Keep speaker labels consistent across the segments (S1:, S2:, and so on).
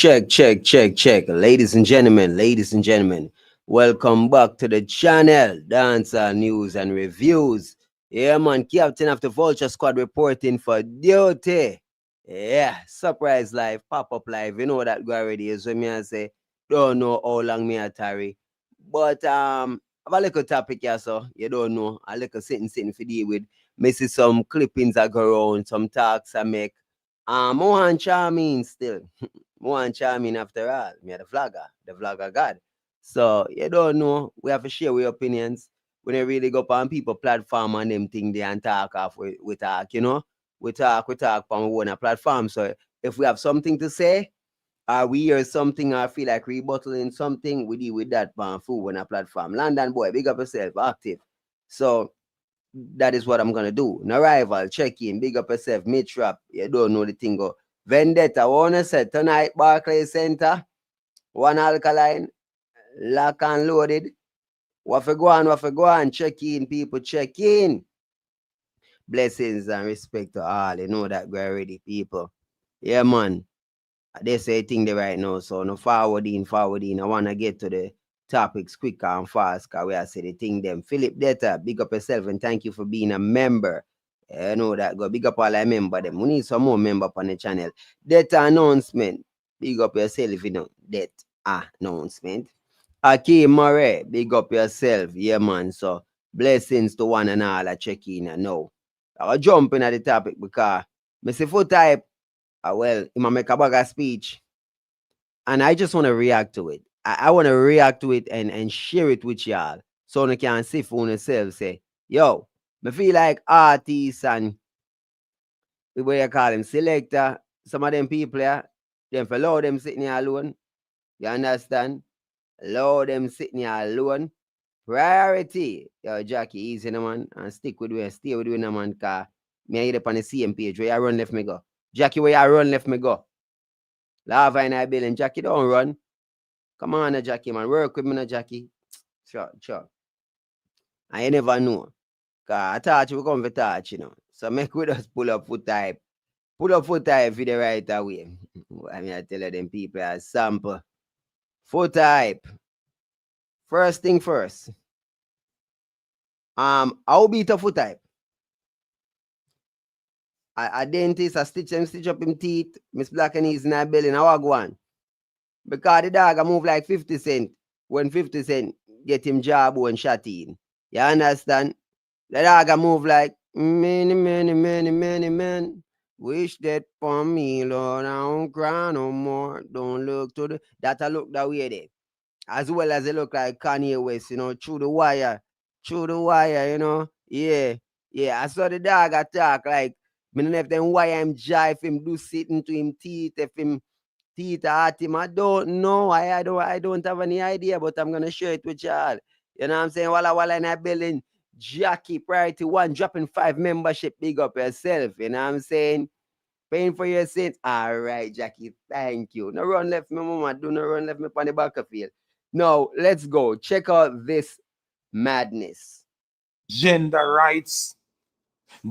S1: Check. Ladies and gentlemen, welcome back to the channel, Dancehall News and Reviews. Yeah, man, Captain of the Vulture Squad reporting for duty. Yeah, surprise live, pop-up live. You know that go already is when me I say, don't know how long me I tarry. But have a little topic here, so you don't know. A little sitting for deal with. Me see some clippings I go around, some talks I make. More and charming still. More and charming after all. Me are the vlogger God. So you don't know. We have to share our opinions. When they really go on people platform and them thing they and talk off we talk, you know. We talk on our own platform. So if we have something to say, or we hear something or feel like rebuttaling something, we deal with that on food on a platform. London boy, big up yourself, active. So that is what I'm gonna do. No rival, check in, big up yourself, mid-trap. You don't know the thing go. Vendetta, I wanna say tonight, Barclays Center, one alkaline, lock and loaded. What for go on, check in, people, check in. Blessings and respect to all. You know that we're ready, people. Yeah, man. They say thing there right now, so no forwarding. I wanna get to the topics quicker and fast, cause we are say the thing them. Philip Detta, big up yourself and thank you for being a member. You know that go big up all I member them. We need some more member on the channel. Detta announcement. Big up yourself, you know. That announcement. Akeem Murray, big up yourself. Yeah, man. So blessings to one and all. I check in and know. I'll jump in at the topic because Mr. Foot type. Well, he might make a bag of speech, and I just want to react to it. I want to react to it and share it with y'all, so you can see for yourself. Say, yo, me feel like artists and the way you call them selector. Some of them people, yeah, them for allow them sitting here alone. You understand? Allow them sitting here alone. Priority, yo, Jackie, easy, no man, and stick with me, stay with me, no man, cause me I hit up on the same page. Where you run left me go, Jackie. Where you run left me go. Lava in I building, Jackie, don't run. Come on, Jackie, man. Work with me, Jackie. Sure. I never know. Cause I thought you come for touch, you know. So make we just pull up foot type. Pull up foot type for the right away. I mean, I tell you them people a sample. Foot type. First thing first. I'll beat a foot type. A dentist, I stitch up him teeth. Miss Black and he's in a belly, now I go on. Because the dog I move like 50 cent. When 50 cent get him job and shot in. You understand? The dog I move like many men. Wish that for me, Lord. I don't cry no more. Don't look to the that I look that way there. As well as they look like Kanye West, you know, through the wire, you know. Yeah. I saw the dog attack like me don't know if them wire him jive him do sitting to him teeth if him teeth at him. I don't know. I don't have any idea, but I'm gonna share it with y'all. You know what I'm saying? While in that building, Jackie Priority 1 dropping 5 membership. Big up yourself. You know what I'm saying? Paying for your sins. All right, Jackie. Thank you. No run left me, mama. Do not run left me on the battlefield. No, let's go. Check out this madness.
S2: Gender rights,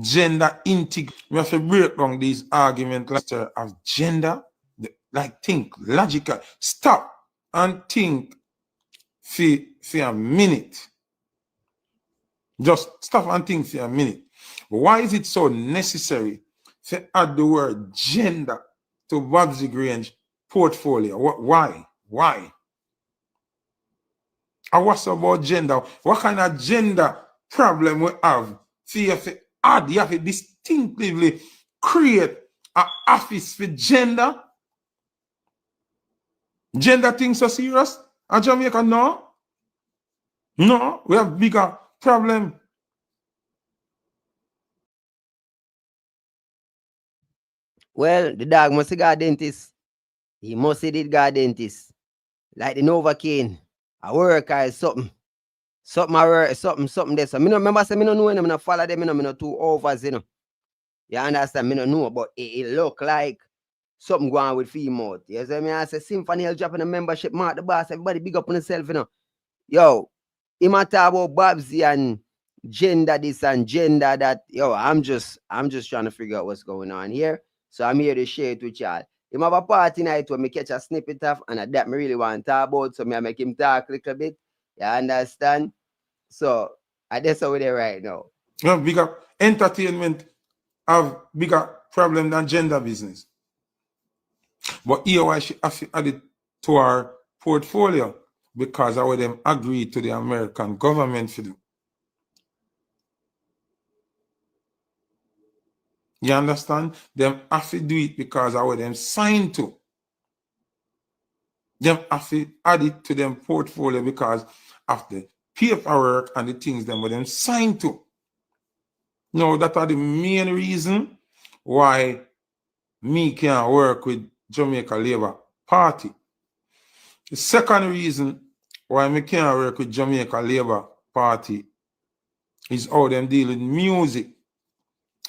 S2: gender integrity. We have to break down these arguments of gender. Like think logical. Stop and think for a minute. Just stop and think for a minute. Why is it so necessary to add the word gender to Babsy Grange portfolio? Why? And what's about gender? What kind of gender problem we have? See, you have to add, you have to distinctively create an office for gender. Gender things so serious? And Jamaica, no. No, we have bigger problem.
S1: Well, the dog must have got a dentist. He must have did got a dentist. Like the Novocaine. I work or something. Something there. So me no remember say me no know them, me no follow them, me no two overs, you know. You understand? Me no know, but it look like something going on with female. You see me? I say Symphony dropping a membership, Mark the boss, everybody big up on themselves, you know. Yo, he might talk about Babsy and gender this and gender that. Yo, I'm just trying to figure out what's going on here. So I'm here to share it with y'all. Him have a party night where me catch a snippet of, and that me really want to talk about, so me I make him talk a little bit. You understand? So, that's how we there right now.
S2: You know, bigger entertainment have bigger problem than gender business. But here why she have to add it to our portfolio because I would them agree to the American government for do. You understand? Them have to do it because I would them sign to. Them have to add it to them portfolio because of the paperwork and the things them with them sign to. No, that are the main reason why me can't work with Jamaica Labour Party. The second reason why me can't work with Jamaica Labour Party is how them deal with music.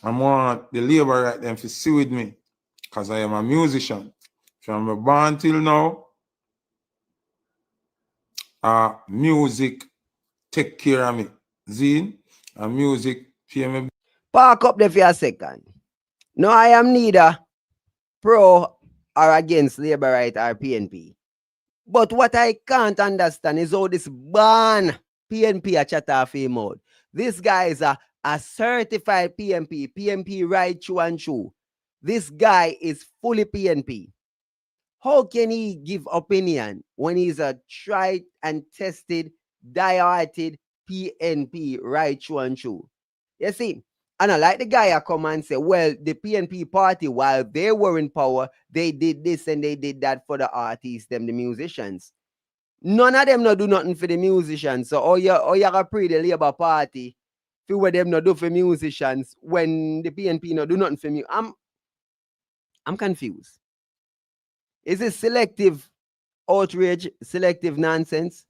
S2: I want the Labour right them to see with me because I am a musician. From born till now, music take care of me. Zine, and music pay me.
S1: Park up there for a second. No, I am neither pro or against labor right or PNP. But what I can't understand is how this ban PNP a chat off him out. This guy is a certified PNP right through and through. This guy is fully PNP. How can he give opinion when he's a tried and tested, die-hearted PNP right through and through? You see, and I like the guy I come and say, well, the PNP party, while they were in power, they did this and they did that for the artists, them, the musicians. None of them no do nothing for the musicians. So you gonna pray the Labour Party for what them no do for musicians when the PNP no do nothing for me. I'm confused. Is it selective outrage, selective nonsense?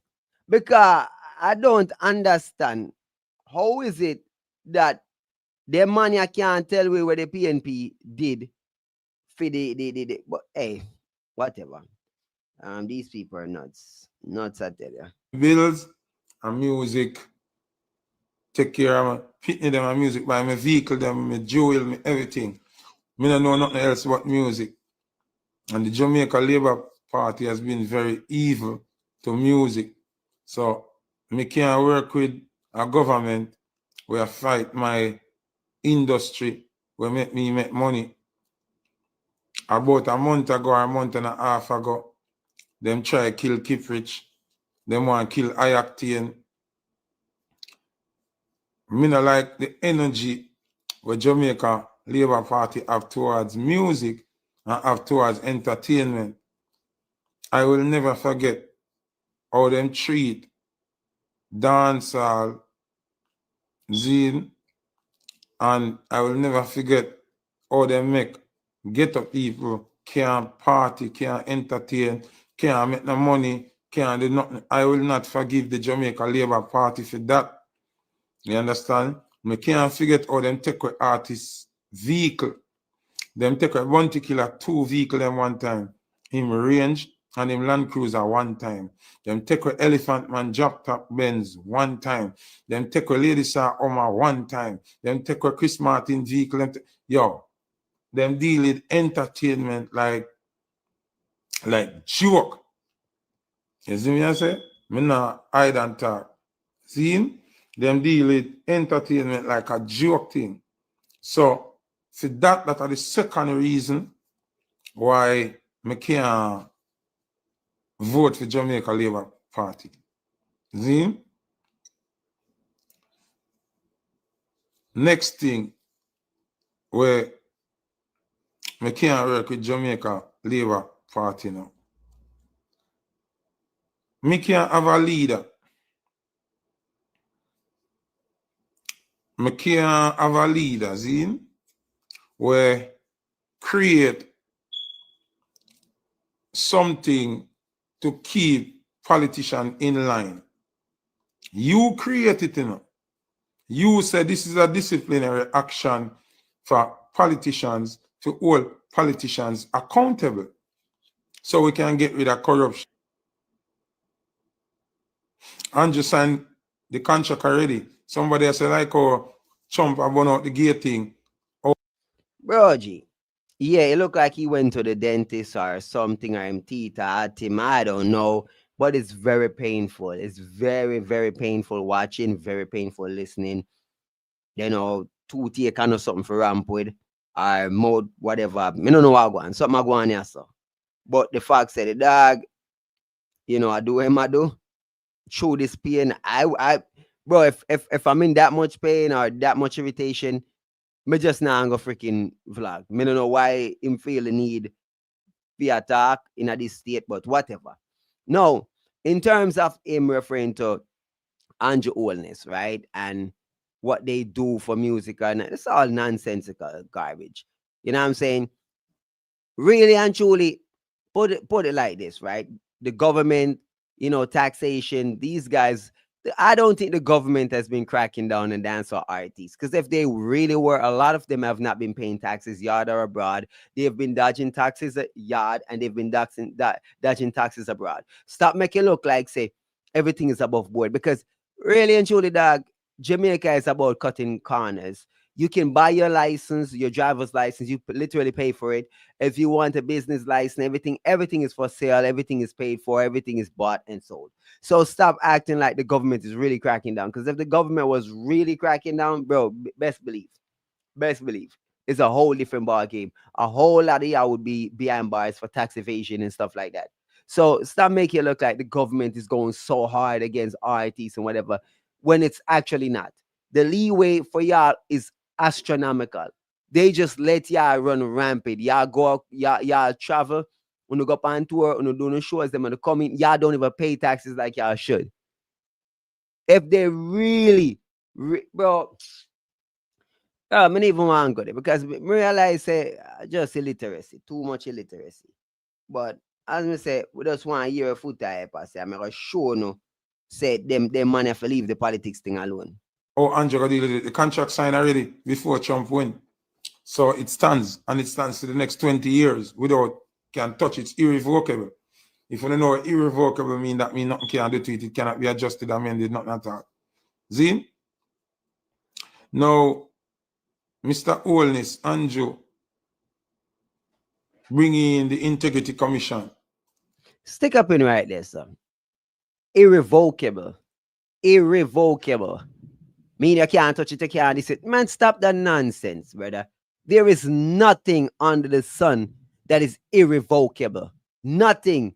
S1: Because I don't understand how is it that the money I can't tell me what the PNP did for the but hey, whatever. These people are nuts. Nuts, I tell you.
S2: Bills and music take care of me, pitney them and music by my vehicle, them, my jewel, me everything. Me don't know nothing else but music. And the Jamaica Labour Party has been very evil to music. So me can't work with a government where I fight my industry, where make me make money. About a month ago or a month and a half ago, them try kill Kiprich. Them want kill Ayactane. Me not like the energy where Jamaica Labour Party have towards music and have towards entertainment. I will never forget how them treat dancehall, zine, and I will never forget how they make ghetto people can't party, can't entertain, can't make no money, can't do nothing. I will not forgive the Jamaica Labour Party for that. You understand? Me can't forget how them take away artists' vehicle. Them take away Bounty Killer 2 vehicle them one time. Him Range and him Land Cruiser one time. Them take away Elephant Man Drop Top Benz one time. Them take away Lady Star Oma one time. Them take away Chris Martin vehicle. Yo, them deal with entertainment like joke. You see me I say? Me not hide and talk. See? Them deal with entertainment like a joke thing. So, for that are the second reason why me can't vote for Jamaica Labour Party. See? Next thing where me can't work with Jamaica Labour Party now. Me can't have a leader. Me can't have a leader, see? Where create something to keep politicians in line. You create it, you know. You said this is a disciplinary action for politicians to hold politicians accountable so we can get rid of corruption. Andrew signed the contract already. Somebody said, like, oh, Trump, I burn out the gate thing.
S1: Bro, G, Yeah, it looked like he went to the dentist or something, or him teeth hurt him. I don't know. But it's very painful. It's very, very painful watching, very painful listening. Toothache kind of something for ramp with, or mouth, whatever. I don't know what I go on. Something I go on here, so. But the fact said, the dog, I do him, I do. Through this pain, bro, if I'm in that much pain or that much irritation, me just now go freaking vlog. Me don't know why him feel the need be attack in a this state, but whatever. Now, in terms of him referring to Andrew Oldness, right? And what they do for music, and it's all nonsensical garbage. You know what I'm saying? Really and truly, put it like this, right? The government, taxation, these guys. I don't think the government has been cracking down on dancehall artists, because if they really were, a lot of them have not been paying taxes yard or abroad. They have been dodging taxes at yard, and they've been dodging taxes abroad. Stop making it look like say everything is above board, because really and truly, dog, Jamaica is about cutting corners. You can buy your license, your driver's license. You literally pay for it. If you want a business license, everything is for sale. Everything is paid for. Everything is bought and sold. So stop acting like the government is really cracking down. Because if the government was really cracking down, bro, best believe, it's a whole different ball game. A whole lot of y'all would be behind bars for tax evasion and stuff like that. So stop making it look like the government is going so hard against artists and whatever, when it's actually not. The leeway for y'all is astronomical. They just let y'all run rampant. Y'all go out, y'all travel, when you go up on tour, when you do no shows, them when you come in, y'all don't even pay taxes like y'all should. If they really, bro, I don't even want to go there, because me realize say just illiteracy, too much illiteracy. But as me say, we just want to hear a Foota help us. I'm going to show no say them man have to leave the politics thing alone.
S2: Oh, Andrew, the contract signed already before Trump win. So it stands, and it stands to the next 20 years without can touch. It's irrevocable. If you don't know what irrevocable mean, that means nothing can do to it. It cannot be adjusted, amended, nothing at all. See? Now, Mr. Oldness, Andrew, bringing in the Integrity Commission.
S1: Stick up in right there, sir. Irrevocable. Irrevocable. Mean you can't touch it, you can't this it. Man, stop that nonsense, brother. There is nothing under the sun that is irrevocable. Nothing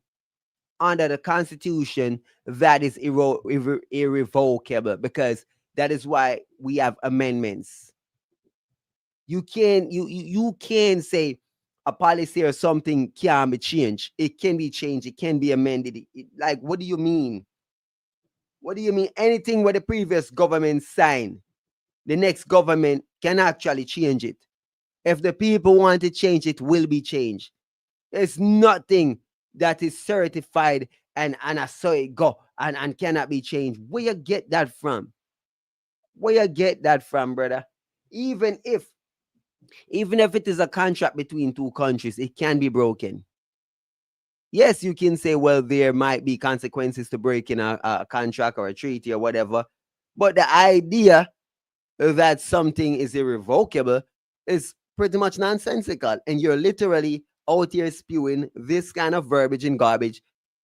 S1: under the Constitution that is irrevocable, because that is why we have amendments. You can say a policy or something can be changed. It can be changed. It can be amended. Like, what do you mean? What do you mean? Anything where the previous government signed, the next government can actually change it. If the people want to change it, will be changed. There's nothing that is certified and I saw it go and cannot be changed. Where you get that from? Where you get that from, brother? Even if it is a contract between two countries, it can be broken. Yes, you can say, well, there might be consequences to breaking a contract or a treaty or whatever. But the idea that something is irrevocable is pretty much nonsensical. And you're literally out here spewing this kind of verbiage and garbage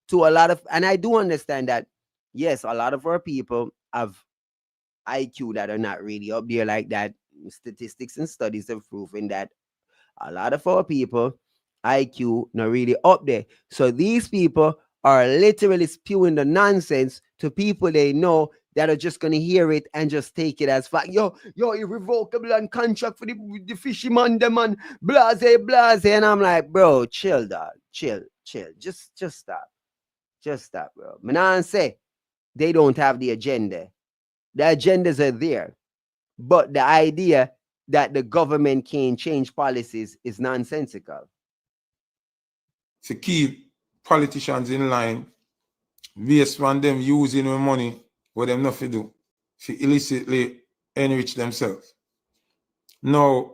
S1: to a lot of, and I do understand that, yes, a lot of our people have IQ that are not really up there like that. Statistics and studies have proven that a lot of our people IQ not really up there. So these people are literally spewing the nonsense to people they know that are just gonna hear it and just take it as fact. Yo, irrevocable and contract for the fisherman, them and blase. And I'm like, bro, chill, dog. Chill. Just stop. Just stop, bro. Man, say they don't have the agenda. The agendas are there. But the idea that the government can change policies is nonsensical.
S2: To keep politicians in line based on them using the money what them not to do to illicitly enrich themselves. Now,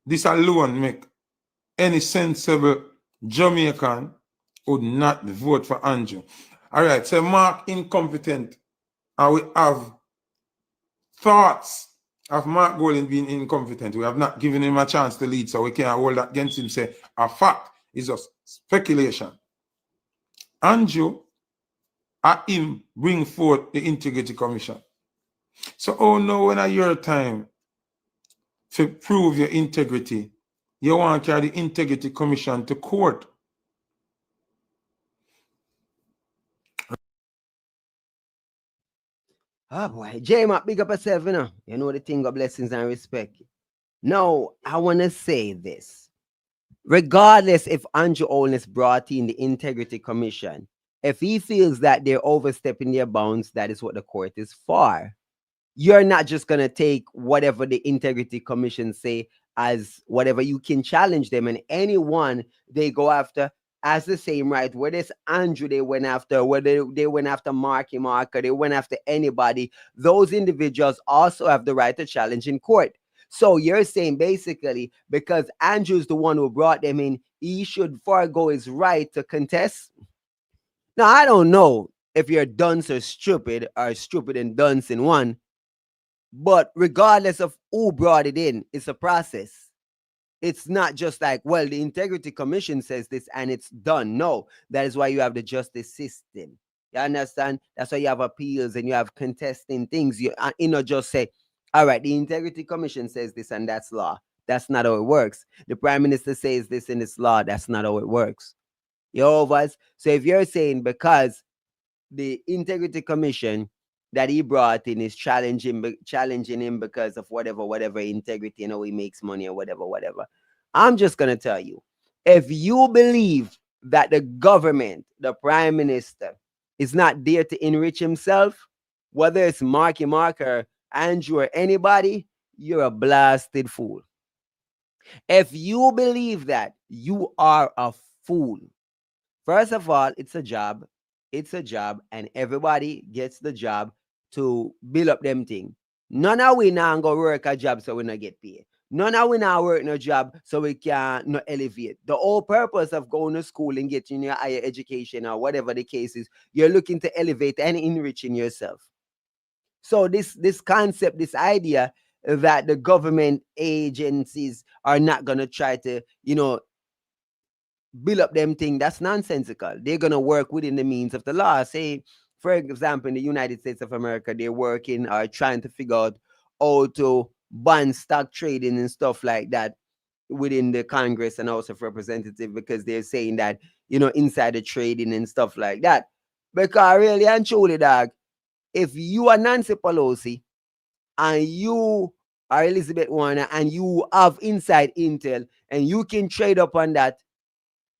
S2: this alone make any sensible Jamaican would not vote for Andrew. All right, so Mark incompetent, and we have thoughts of Mark Golding being incompetent. We have not given him a chance to lead, so we can't hold that against him. Say a fact is just speculation. Andrew, at him bring forth the Integrity Commission. So, oh no, when I your time to prove your integrity, you want to carry the Integrity Commission to court.
S1: Oh boy, J-Mac, big up yourself, you know. You know the thing of blessings and respect. Now, I want to say this. Regardless if Andrew Holness brought in the Integrity Commission, if he feels that they're overstepping their bounds, that is what the court is for. You're not just going to take whatever the Integrity Commission say as whatever. You can challenge them, and anyone they go after has the same right. Whether it's Andrew they went after, whether they went after Marky Marker, they went after anybody, those individuals also have the right to challenge in court. So you're saying basically because Andrew's the one who brought them in, he should forego his right to contest? Now, I don't know if you're dunce or stupid and dunce in one, but regardless of who brought it in, it's a process. It's not just like, well, the Integrity Commission says this and it's done. No, that is why you have the justice system. You understand? That's why you have appeals and you have contesting things. You know, just say, all right, the Integrity Commission says this and that's law. That's not how it works. The Prime Minister says this and it's law. That's not how it works. Yehovah's. So if you're saying because the Integrity Commission that he brought in is challenging him because of whatever integrity, you know, he makes money or whatever. I'm just gonna tell you, if you believe that the government, the Prime Minister, is not there to enrich himself, whether it's Marky Marker, Andrew, or anybody, you're a blasted fool. If you believe that, you are a fool. First of all, it's a job. It's a job, and everybody gets the job to build up them thing. None of we now go work a job so we not get paid. None of we now work no job so we can not elevate. The whole purpose of going to school and getting your higher education or whatever the case is, you're looking to elevate and enriching yourself. So this concept, this idea that the government agencies are not gonna try to, you know, build up them thing, that's nonsensical. They're gonna work within the means of the law. Say, for example, in the United States of America, they're working or trying to figure out how to ban stock trading and stuff like that within the Congress and House of Representatives, because they're saying that, you know, insider trading and stuff like that. Because really and truly, dog, if you are Nancy Pelosi and you are Elizabeth Warner and you have inside intel and you can trade up on that,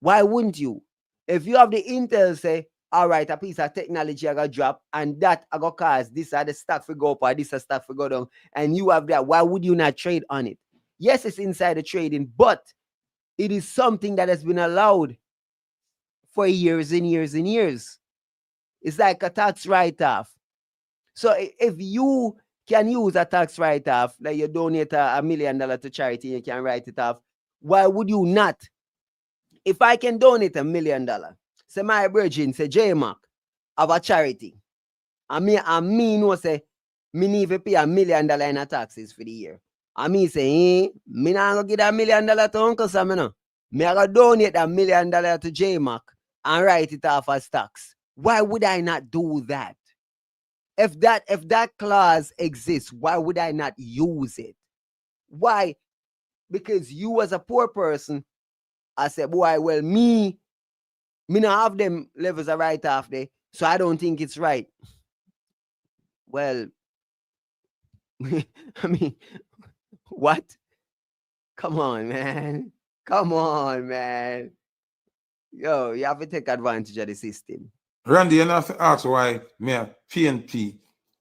S1: why wouldn't you? If you have the intel, say, all right, a piece of technology I got drop and that I got cause this are the stock for go up or this are stock for go down, and you have that, why would you not trade on it? Yes, it's insider trading, but it is something that has been allowed for years and years and years. It's like a tax write-off. So if you can use a tax write-off, like you donate $1 million to charity, you can write it off, why would you not? If I can donate $1 million, say my virgin, say J-Mac, have a charity, and me know say, me need to pay $1 million in a taxes for the year. And me say, me not gonna give $1 million to Uncle Sam, no. Me I gonna donate $1 million to J-Mac and write it off as tax. Why would I not do that? If that clause exists, why would I not use it? Why? Because you as a poor person, I said, boy, well, me not have them levels of write-off there, so I don't think it's right. Well, I mean, what? Come on, man. Come on, man. Yo, you have to take advantage of the system.
S2: Randy, you have to ask why me PNP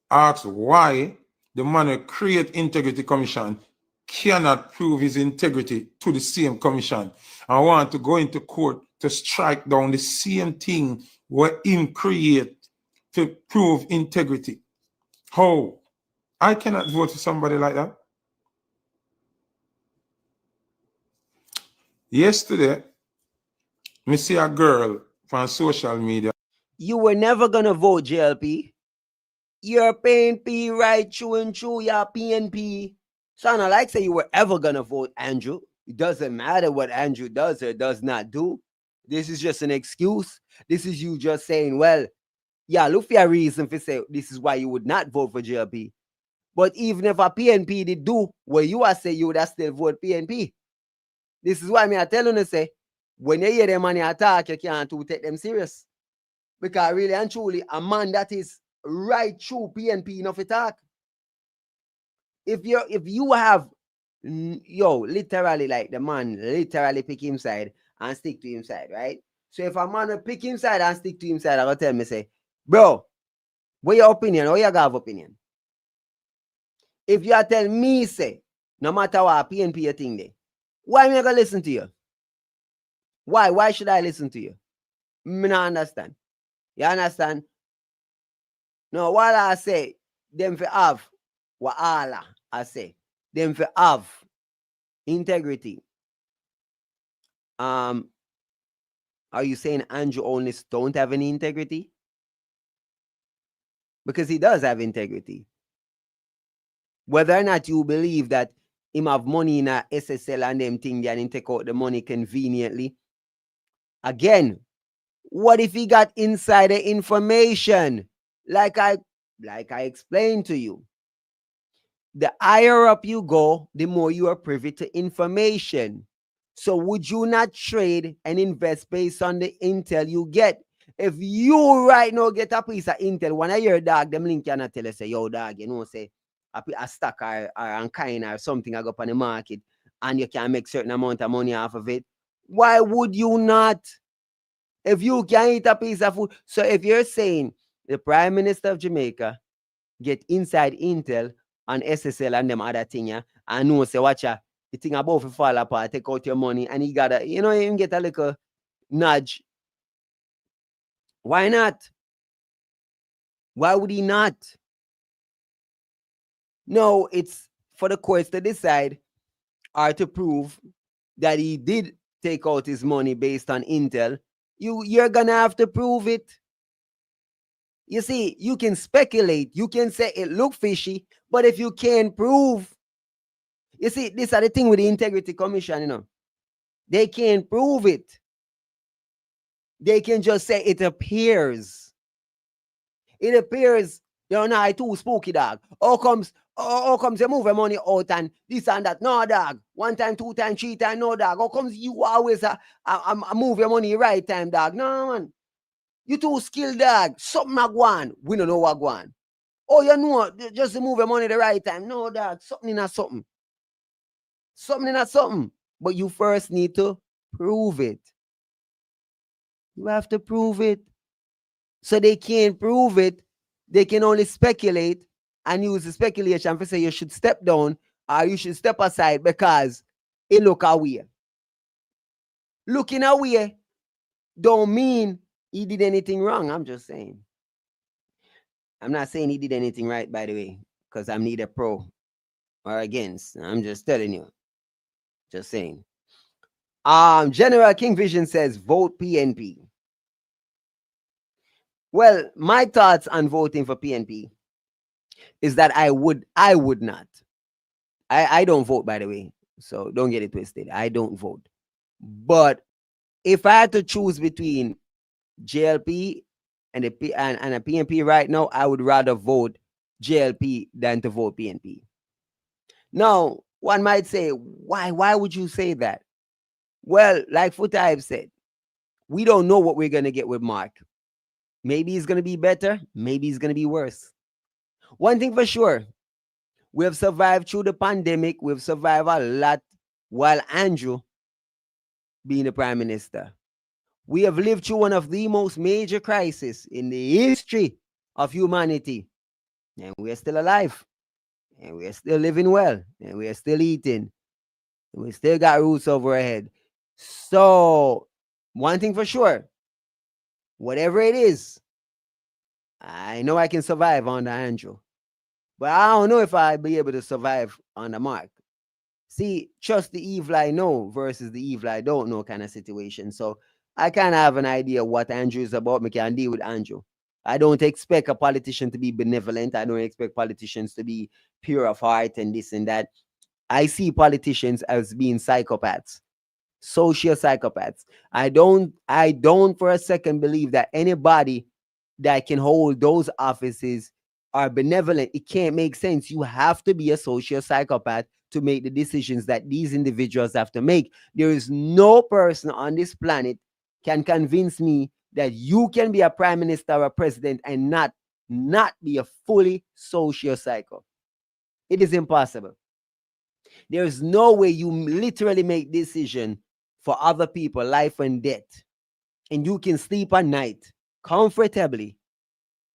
S2: ask why the man who create Integrity Commission cannot prove his integrity to the same commission and want to go into court to strike down the same thing where him create to prove integrity. How? I cannot vote for somebody like that. Yesterday, me see a girl from social media.
S1: You were never gonna vote, JLP. You're paying P right true and true. You're PNP. So I don't like say you were ever gonna vote Andrew. It doesn't matter what Andrew does or does not do. This is just an excuse. This is you just saying, well, yeah, look for a reason for say this is why you would not vote for JLP. But even if a PNP did do what you are saying, you would have still vote PNP. This is why me I tell you to say, when you hear them money attack, you can't take them serious. Because really and truly, a man that is right through PNP enough attack. If you have literally like the man literally pick him side and stick to him side, right? So if a man will pick him side and stick to him side, I will tell me say, bro, what your opinion? Or you have opinion? If you are tell me say, no matter what PNP you think there, why me gonna listen to you? Why? Why should I listen to you? Me not understand. You understand? No, while I say them for have what Allah I say, them for have integrity. Are you saying Andrew only don't have any integrity? Because he does have integrity. Whether or not you believe that him have money in a SSL and them thing and he take out the money conveniently. Again, what if he got insider information? Like I explained to you. The higher up you go, the more you are privy to information. So would you not trade and invest based on the intel you get? If you right now get a piece of intel, one of your dog, them link cannot tell you, say, yo, dog, you know, say, a stock or a kind or something I go up on the market and you can make certain amount of money off of it. Why would you not? If you can eat a piece of food. So if you're saying the Prime Minister of Jamaica get inside intel on SSL and them other thing, yeah, and know, say, watch ya, the thing about to fall apart, take out your money, and he gotta, even get a little nudge. Why not? Why would he not? No, it's for the courts to decide or to prove that he did take out his money based on intel. You're gonna have to prove it. You see, you can speculate, you can say it look fishy, but if you can't prove, you see, this are the thing with the Integrity Commission, they can't prove it. They can just say it appears. It appears, I too spooky, dog. How comes you move your money out and this and that? No, dog. 1 time, 2 time, 3 time, no, dog. How comes you always move your money right time, dog? No, man. You too skilled, dog. Something a go on. We don't know what go on. Oh, you know, just to move your money the right time. No, dog. Something in a something. Something in a something. But you first need to prove it. You have to prove it. So they can't prove it. They can only speculate and use the speculation to say you should step down or you should step aside because it look away. Looking away don't mean he did anything wrong. I'm just saying. I'm not saying he did anything right, by the way, because I'm neither pro or against. I'm just telling you. Just saying. General King Vision says vote PNP. Well, my thoughts on voting for PNP is that I would not. I don't vote, by the way, so don't get it twisted. I don't vote. But if I had to choose between JLP and a PNP right now, I would rather vote JLP than to vote PNP. Now, one might say, why? Why would you say that? Well, like Foota have said, we don't know what we're going to get with Mark. Maybe he's going to be better. Maybe he's going to be worse. One thing for sure, we have survived through the pandemic. We've survived a lot while Andrew being the Prime Minister. We have lived through one of the most major crises in the history of humanity. And we are still alive. And we are still living well. And we are still eating. And we still got roofs over our head. So, one thing for sure, whatever it is, I know I can survive under Andrew. But I don't know if I'll be able to survive under Mark. See, trust the evil I know versus the evil I don't know kind of situation. So I kind of have an idea what Andrew is about. Me can deal with Andrew. I don't expect a politician to be benevolent. I don't expect politicians to be pure of heart and this and that. I see politicians as being psychopaths, social psychopaths. I don't for a second believe that anybody that can hold those offices are benevolent. It can't make sense. You have to be a social psychopath to make the decisions that these individuals have to make. There is no person on this planet can convince me that you can be a prime minister or a president and not be a fully social psycho. It is impossible. There's no way you literally make decision for other people, life and death, and you can sleep at night comfortably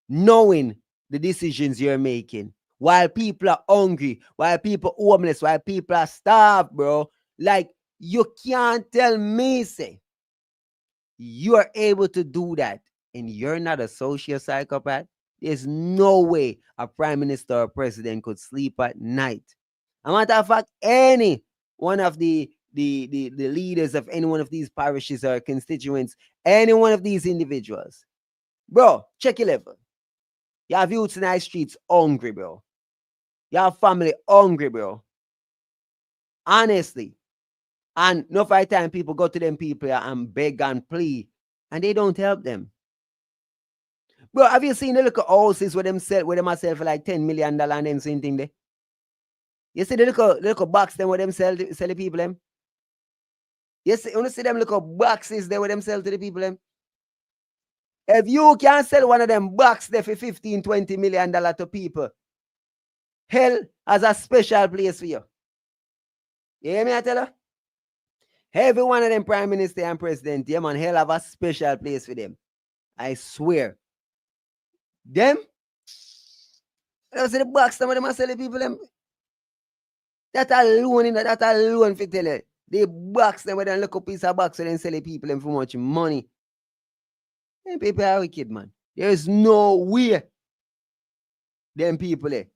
S1: knowing the decisions you're making while people are hungry, while people are homeless, while people are starved, bro. Like, you can't tell me, say, you are able to do that and you're not a social psychopath. There's no way a prime minister or president could sleep at night. As a matter of fact, any one of the leaders of any one of these parishes or constituents, any one of these individuals, bro, check your level. You have youths in the streets hungry, bro. You have family hungry, bro. Honestly. And no fight time people go to them people and beg and plead, and they don't help them. Bro, have you seen the little houses where them sell for like $10 million and them same thing there? You see the little box them where them sell the people them? You see them little boxes there where them sell to the people them? If you can sell one of them boxes there for $15-20 million to people, hell has a special place for you. You hear me, I tell you? Every one of them prime minister and president, yeah, man, hell have a special place for them. I swear. Them? You see the box, some of them are selling people them. That alone for tell you. They box them with a little piece of box and then sell the people them for much money. Them people are wicked, man. There's no way them people there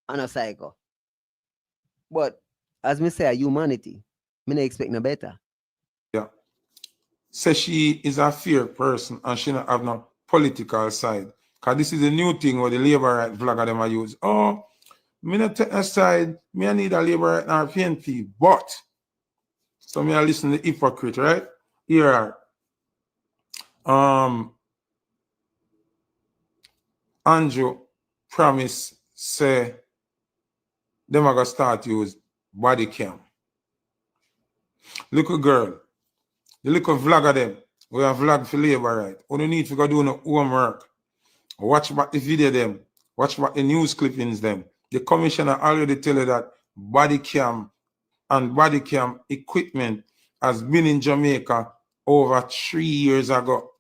S1: are a psycho. But as me say, humanity, me not expect no better.
S2: Yeah. Say she is a fair person and she not have no political side. Because this is a new thing where the labor right vlogger them are use. Oh, me not take a side, me I need a labor right now PNP. But so me I listen to the hypocrite, right? Here Andrew promise say them are gonna start use body cam. Little girl, the little vlogger them, we have vlog for labor right. We don't need to go do no homework. Watch back the video them, watch back the news clippings them. The commissioner already tell you that body cam and body cam equipment has been in Jamaica over 3 years ago.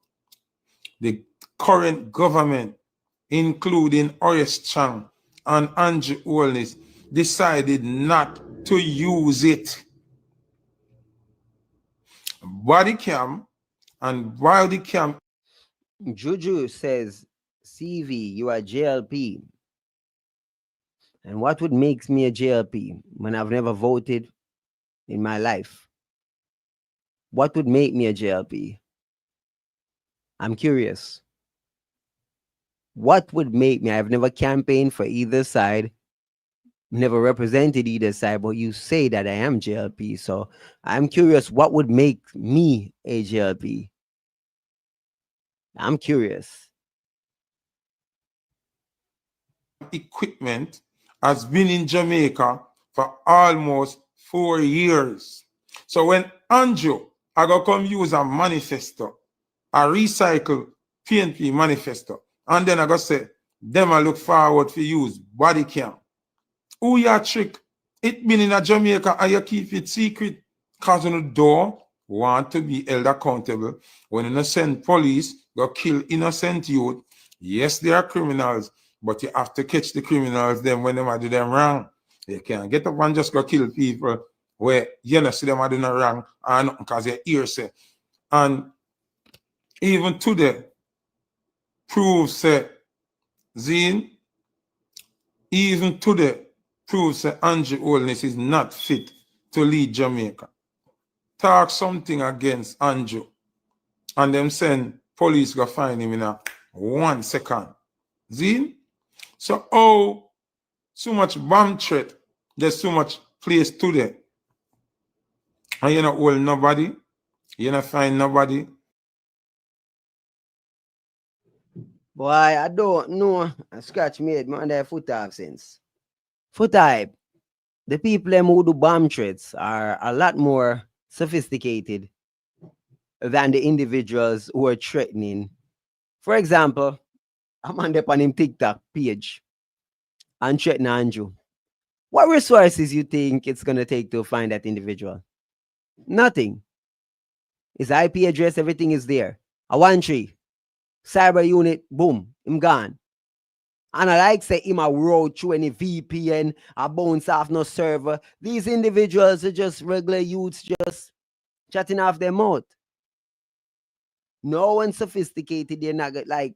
S2: The current government, including Horace Chang and Andrew Holness, decided not to use it. Body cam and body cam.
S1: Juju says, CV, you are JLP. And what would make me a JLP when I've never voted in my life? What would make me a JLP? I'm curious. What would make me? I've never campaigned for either side, never represented either side, but you say that I am JLP. So I'm curious, what would make me a JLP? I'm curious.
S2: Equipment has been in Jamaica for almost 4 years. So when Andrew I go come use a manifesto, a recycle PNP manifesto, and then I go say, them I look forward to use body cam. Who ya trick? It been in a Jamaica and you keep it secret because on the door want to be held accountable. When innocent police go kill innocent youth, yes, they are criminals, but you have to catch the criminals them when they do them wrong. They can't get up and just go kill people where you know see them are doing wrong and because they hear say. And even today, proves that Zine, even today, proves that Andrew Holness is not fit to lead Jamaica. Talk something against Andrew, and them send police go find him in a 1 second. See? So, oh, so much bomb threat. There's so much place today. And you're not hold nobody. You're not find nobody.
S1: Boy, I don't know. I scratch me head, man, their foot have since. Foot type. The people them who do bomb threats are a lot more sophisticated than the individuals who are threatening. For example, I'm on him TikTok page and threaten Andrew. What resources you think it's gonna take to find that individual? Nothing. His IP address, everything is there. A 1-3. Cyber unit, boom, him gone. And I like say him a road through any VPN, a bounce off no server. These individuals are just regular youths just chatting off their mouth. No one sophisticated. They're not like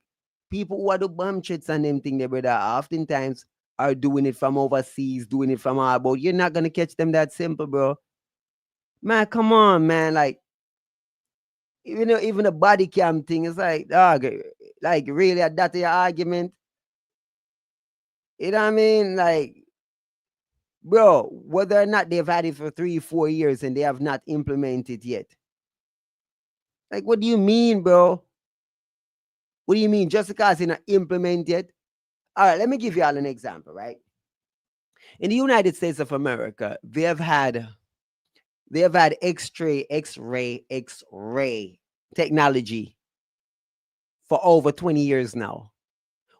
S1: people who are the bomb threats and them thing, they brother, oftentimes are doing it from overseas, doing it from all about. You're not gonna catch them that simple, bro. Man, come on, man. Like, you know, even the body cam thing is like, dog, like really that's your argument. You know what I mean? Like, bro, whether or not they've had it for 3-4 years and they have not implemented yet. Like, what do you mean, bro? What do you mean? Just because it's not implemented? All right, let me give you all an example, right? In the United States of America, they have had X-ray technology for over 20 years now.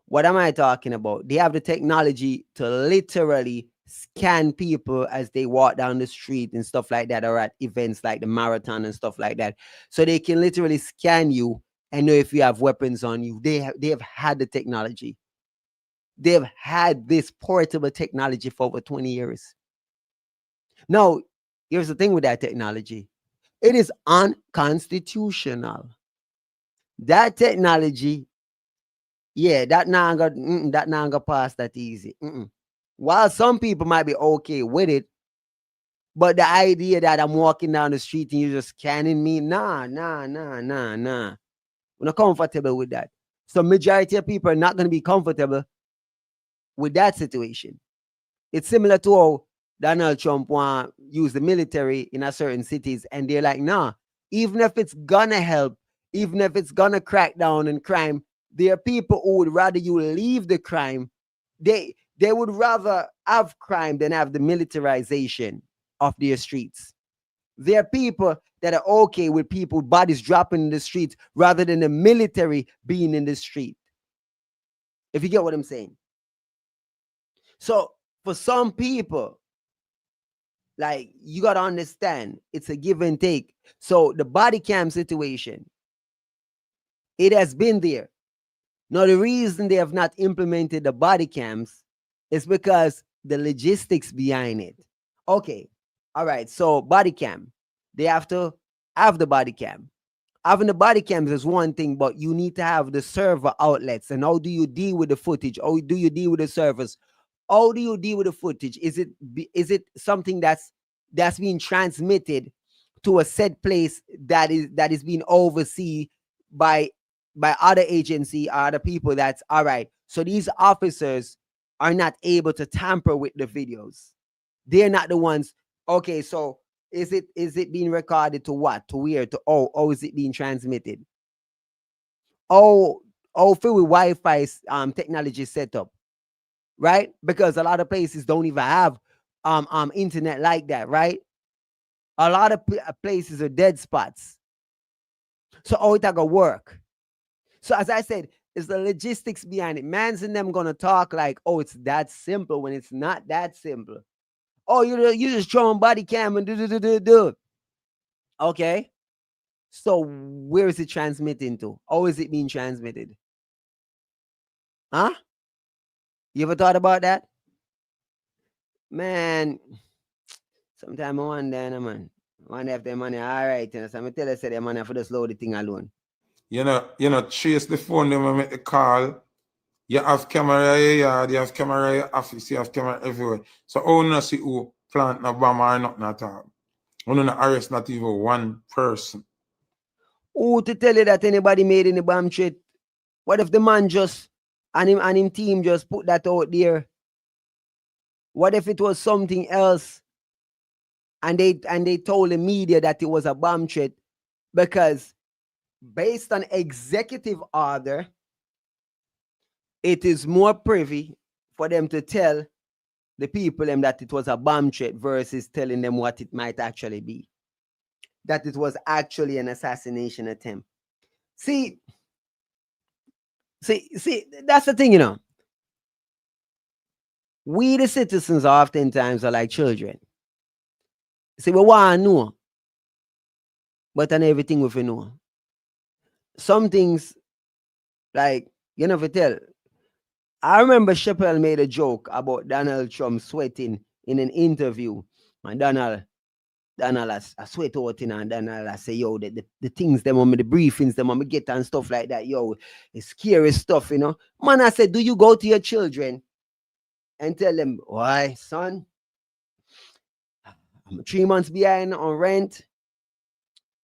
S1: What am I talking about? They have the technology to literally scan people as they walk down the street and stuff like that, or at events like the marathon and stuff like that. So they can literally scan you and know if you have weapons on you. They have had the technology. They've had this portable technology for over 20 years. Now, here's the thing with that technology. It is unconstitutional. That technology, yeah, that not gonna pass that easy. While some people might be okay with it, but the idea that I'm walking down the street and you're just scanning me, nah. We're not comfortable with that. So majority of people are not going to be comfortable with that situation. It's similar to how Donald Trump want use the military in a certain cities, and they're like, nah, even if it's gonna help, even if it's gonna crack down on crime, there are people who would rather you leave the crime. They would rather have crime than have the militarization of their streets. There are people that are okay with people bodies dropping in the streets rather than the military being in the street. If you get what I'm saying. So for some people, like, you got to understand, it's a give and take. So the body cam situation, it has been there. Now, the reason they have not implemented the body cams is because the logistics behind it. Okay. All right. So body cam, they have to have the body cam. Having the body cams is one thing, but you need to have the server outlets. And how do you deal with the footage? How do you deal with the servers? How do you deal with the footage? Is it something that's being transmitted to a set place that is being overseen by other agency or other people? That's all right. So these officers are not able to tamper with the videos. They're not the ones. Okay, so is it being recorded to what? To where? To is it being transmitted? For with Wi-Fi technology setup, right? Because a lot of places don't even have internet like that, right? A lot of places are dead spots. So how it gonna work? So as I said, it's the logistics behind it. Mans and them gonna talk like, oh, it's that simple when it's not that simple. Oh, you just throwing body cam and do. Okay. So where is it transmitting to? How is it being transmitted? Huh? You ever thought about that? Man, sometimes I wonder, man. I wonder if their money all right. So I'm tell you, say their money for just load the thing alone.
S2: You know, trace the phone, them and make the call. You have camera in your yard, you have camera in your office, you have camera everywhere. So how you see who plant a bomb or nothing at all? You not arrest not even one person.
S1: Who to tell you that anybody made any bomb threat What if the man just and him team just put that out there? What if it was something else and they told the media that it was a bomb threat? Because based on executive order, it is more privy for them to tell the people them that it was a bomb threat versus telling them what it might actually be. That it was actually an assassination attempt. See, that's the thing, you know. We, the citizens, oftentimes are like children. See, we want to know, but on everything we know. Some things, like, you never tell. I remember Chappelle made a joke about Donald Trump sweating in an interview. And Donald I sweat out in and Donald I say, yo, the things them on me, the briefings them on me get and stuff like that, yo, it's scary stuff, you know. Man, I said, do you go to your children and tell them, why, son, I'm 3 months behind on rent.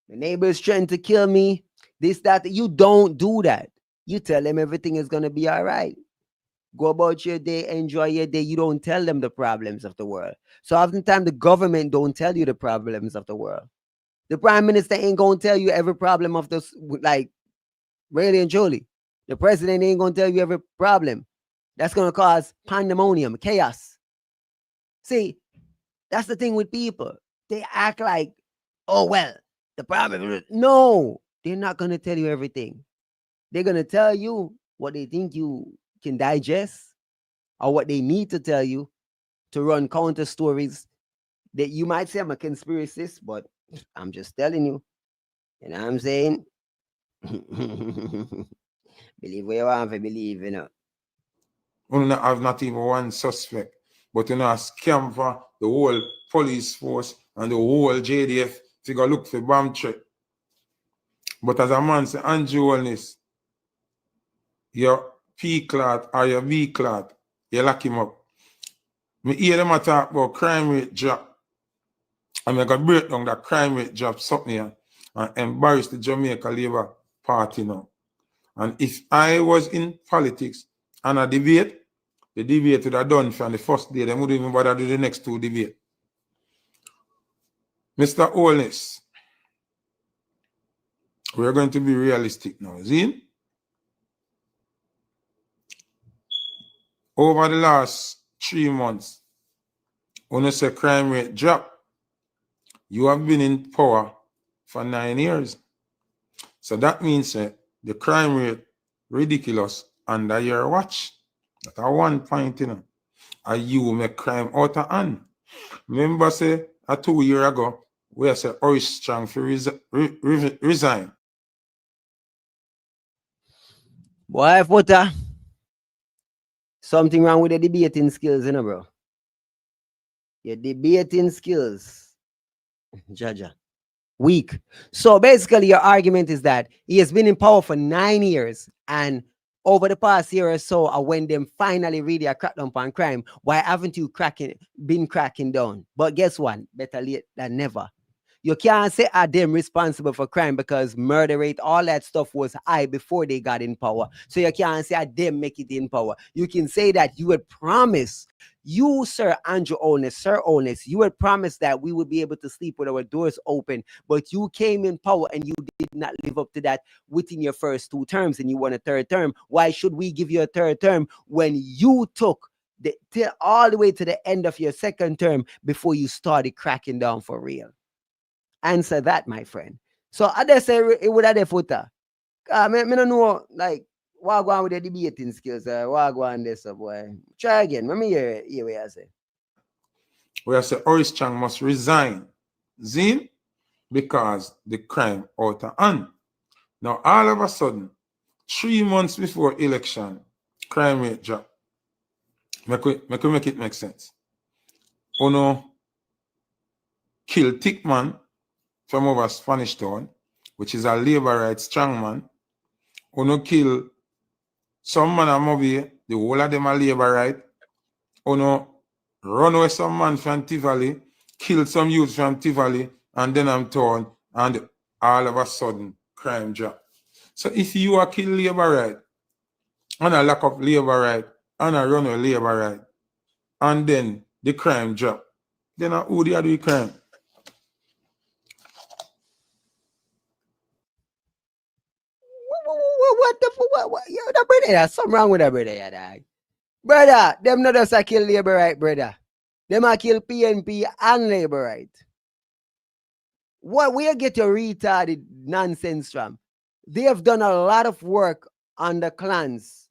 S1: The neighbor's trying to kill me. This, that. You don't do that. You tell them everything is going to be all right. Go about your day, enjoy your day. You don't tell them the problems of the world. So oftentimes the government don't tell you the problems of the world. The prime minister ain't going to tell you every problem of this, like, really and truly. The president ain't going to tell you every problem. That's going to cause pandemonium, chaos. See, that's the thing with people. They act like, oh, well, the problem. No, they're not going to tell you everything. They're going to tell you what they think you can digest or what they need to tell you to run counter stories that you might say I'm a conspiracist, but I'm just telling you. You know what I'm saying? Believe what you want to believe, you know.
S2: We have not even one suspect, but you know, a scam for the whole police force and the whole JDF to go look for bomb threat. But as a man say, Andrew Wellness, your P clad or your V clad, you lock him up. Me hear them talk about crime rate drop. And I got break down that crime rate drop something here and embarrass the Jamaica Labour Party now. And if I was in politics and a debate, the debate would have done from the first day. They wouldn't even bother do the next two debates. Mr. Holness, we're going to be realistic now. See? Over the last 3 months, when you say crime rate drop, you have been in power for 9 years. So that means the crime rate ridiculous under your watch. That's one point, you know. And you make crime out of hand. Remember, say, 2 years ago, we said Oris Strong for resign.
S1: Boy, Foota, something wrong with the debating skills, you know, bro. Your debating skills, Jaja, weak. So basically, your argument is that he has been in power for 9 years, and over the past year or so, when them finally really are cracked down on crime, why haven't you been cracking down? But guess what? Better late than never. You can't say are them responsible for crime because murder rate, all that stuff was high before they got in power. So you can't say are them make it in power. You can say that you had promised, you, Sir Andrew Holness, you had promised that we would be able to sleep with our doors open, but you came in power and you did not live up to that within your first 2 terms and you want a 3rd term. Why should we give you a 3rd term when you took all the way to the end of your 2nd term before you started cracking down for real? Answer that, my friend. So I just say it would have the Foota. I don't know, like, what go on with the debating skills, what go on this, boy. Try again. Let me hear what I say.
S2: We say Oris Strong must resign. Zin? Because the crime out of hand. Now, all of a sudden, 3 months before election, crime rate drop. Make it make sense. Uno kill Tickman from over Spanish Town, which is a labor rights strongman. Uno kill some man a Mobi, the whole of them are labor right. Uno run away some man from Tivoli, kill some youth from Tivoli, and then I'm torn, and all of a sudden, crime drop. So if you are kill labor right, and a lack of labor right, and a run of labor right, and then the crime drop. Then who they do the crime?
S1: What the what? Yo, the brother, there's something wrong with that brother, yeah, dog. Brother, them not just a kill labor right, brother. Them a kill PNP and labor right. What where get your retarded nonsense from? They have done a lot of work on the clans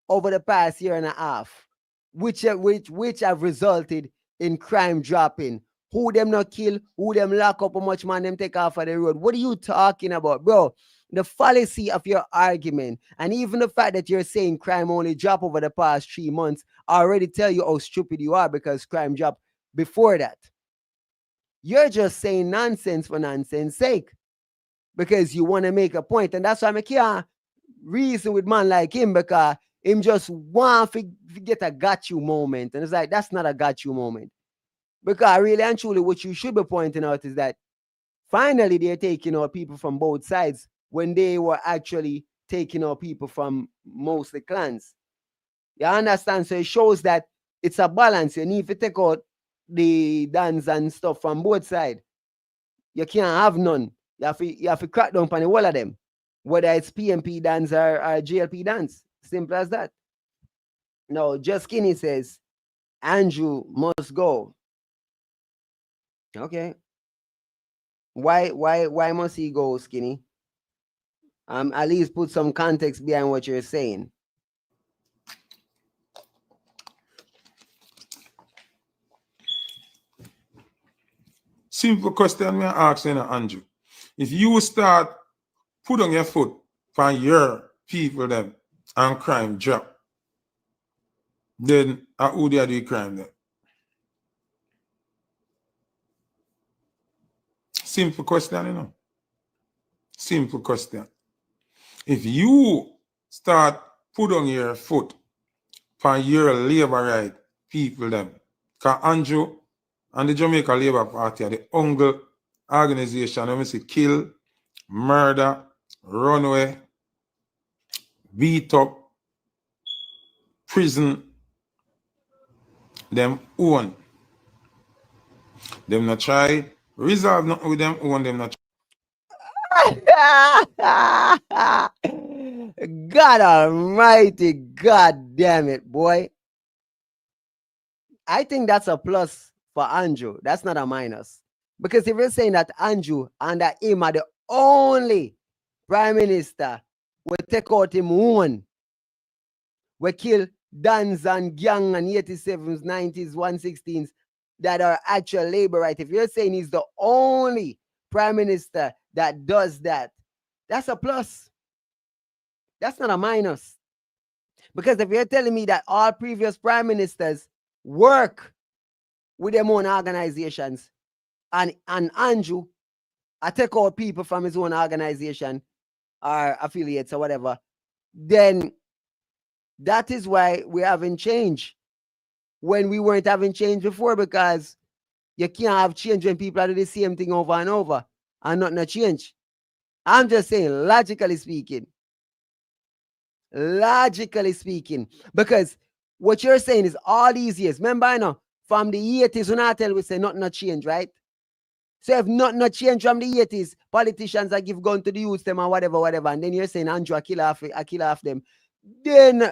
S1: over the past year and a half, which have resulted in crime dropping. Who them not kill, who them lock up, how much man them take off of the road. What are you talking about, bro? The fallacy of your argument, and even the fact that you're saying crime only dropped over the past 3 months, already tell you how stupid you are, because crime dropped before that. You're just saying nonsense for nonsense sake, because you want to make a point, and that's why I can't reason with man like him, because him just want to get a got you moment, and it's like, that's not a got you moment, because really and truly what you should be pointing out is that finally they're taking out people from both sides when they were actually taking out people from mostly clans. You understand? So it shows that it's a balance. You need to take out the dance and stuff from both sides. You can't have none. You have to crack down on the whole of them, whether it's PMP dance or GLP dance. Simple as that. No, Just Skinny says Andrew must go. Okay. Why must he go, Skinny? At least put some context behind what you're saying.
S2: Simple question me asking Andrew. If you start put on your foot for your people them and crime drop, then who they do crime then? Simple question, you know. Simple question. If you start put on your foot for your labor right people them, because Andrew and the Jamaica Labour Party are the only organization that say kill, murder, runaway, beat up, prison, them own. Them not try resolve nothing with them own, them not
S1: God almighty, God damn it, boy. I think that's a plus for Andrew. That's not a minus. Because if you're saying that Andrew and that him are the only prime minister will take out him one, will kill Dans and Gang and 87s, 90s, 116s that are actual labor right. If you're saying he's the only prime minister that does that, that's a plus. That's not a minus. Because if you're telling me that all previous prime ministers work with their own organizations, and Andrew, I take out people from his own organization or affiliates or whatever, then that is why we haven't changed when we weren't having change before, because you can't have change when people do the same thing over and over and nothing change. I'm just saying, logically speaking, because what you're saying is all these years, remember, I know from the 80s when I tell we say nothing not change, right? So if nothing not change from the 80s, politicians that give gun to the youth them and whatever, and then you're saying Andrew I kill off them, then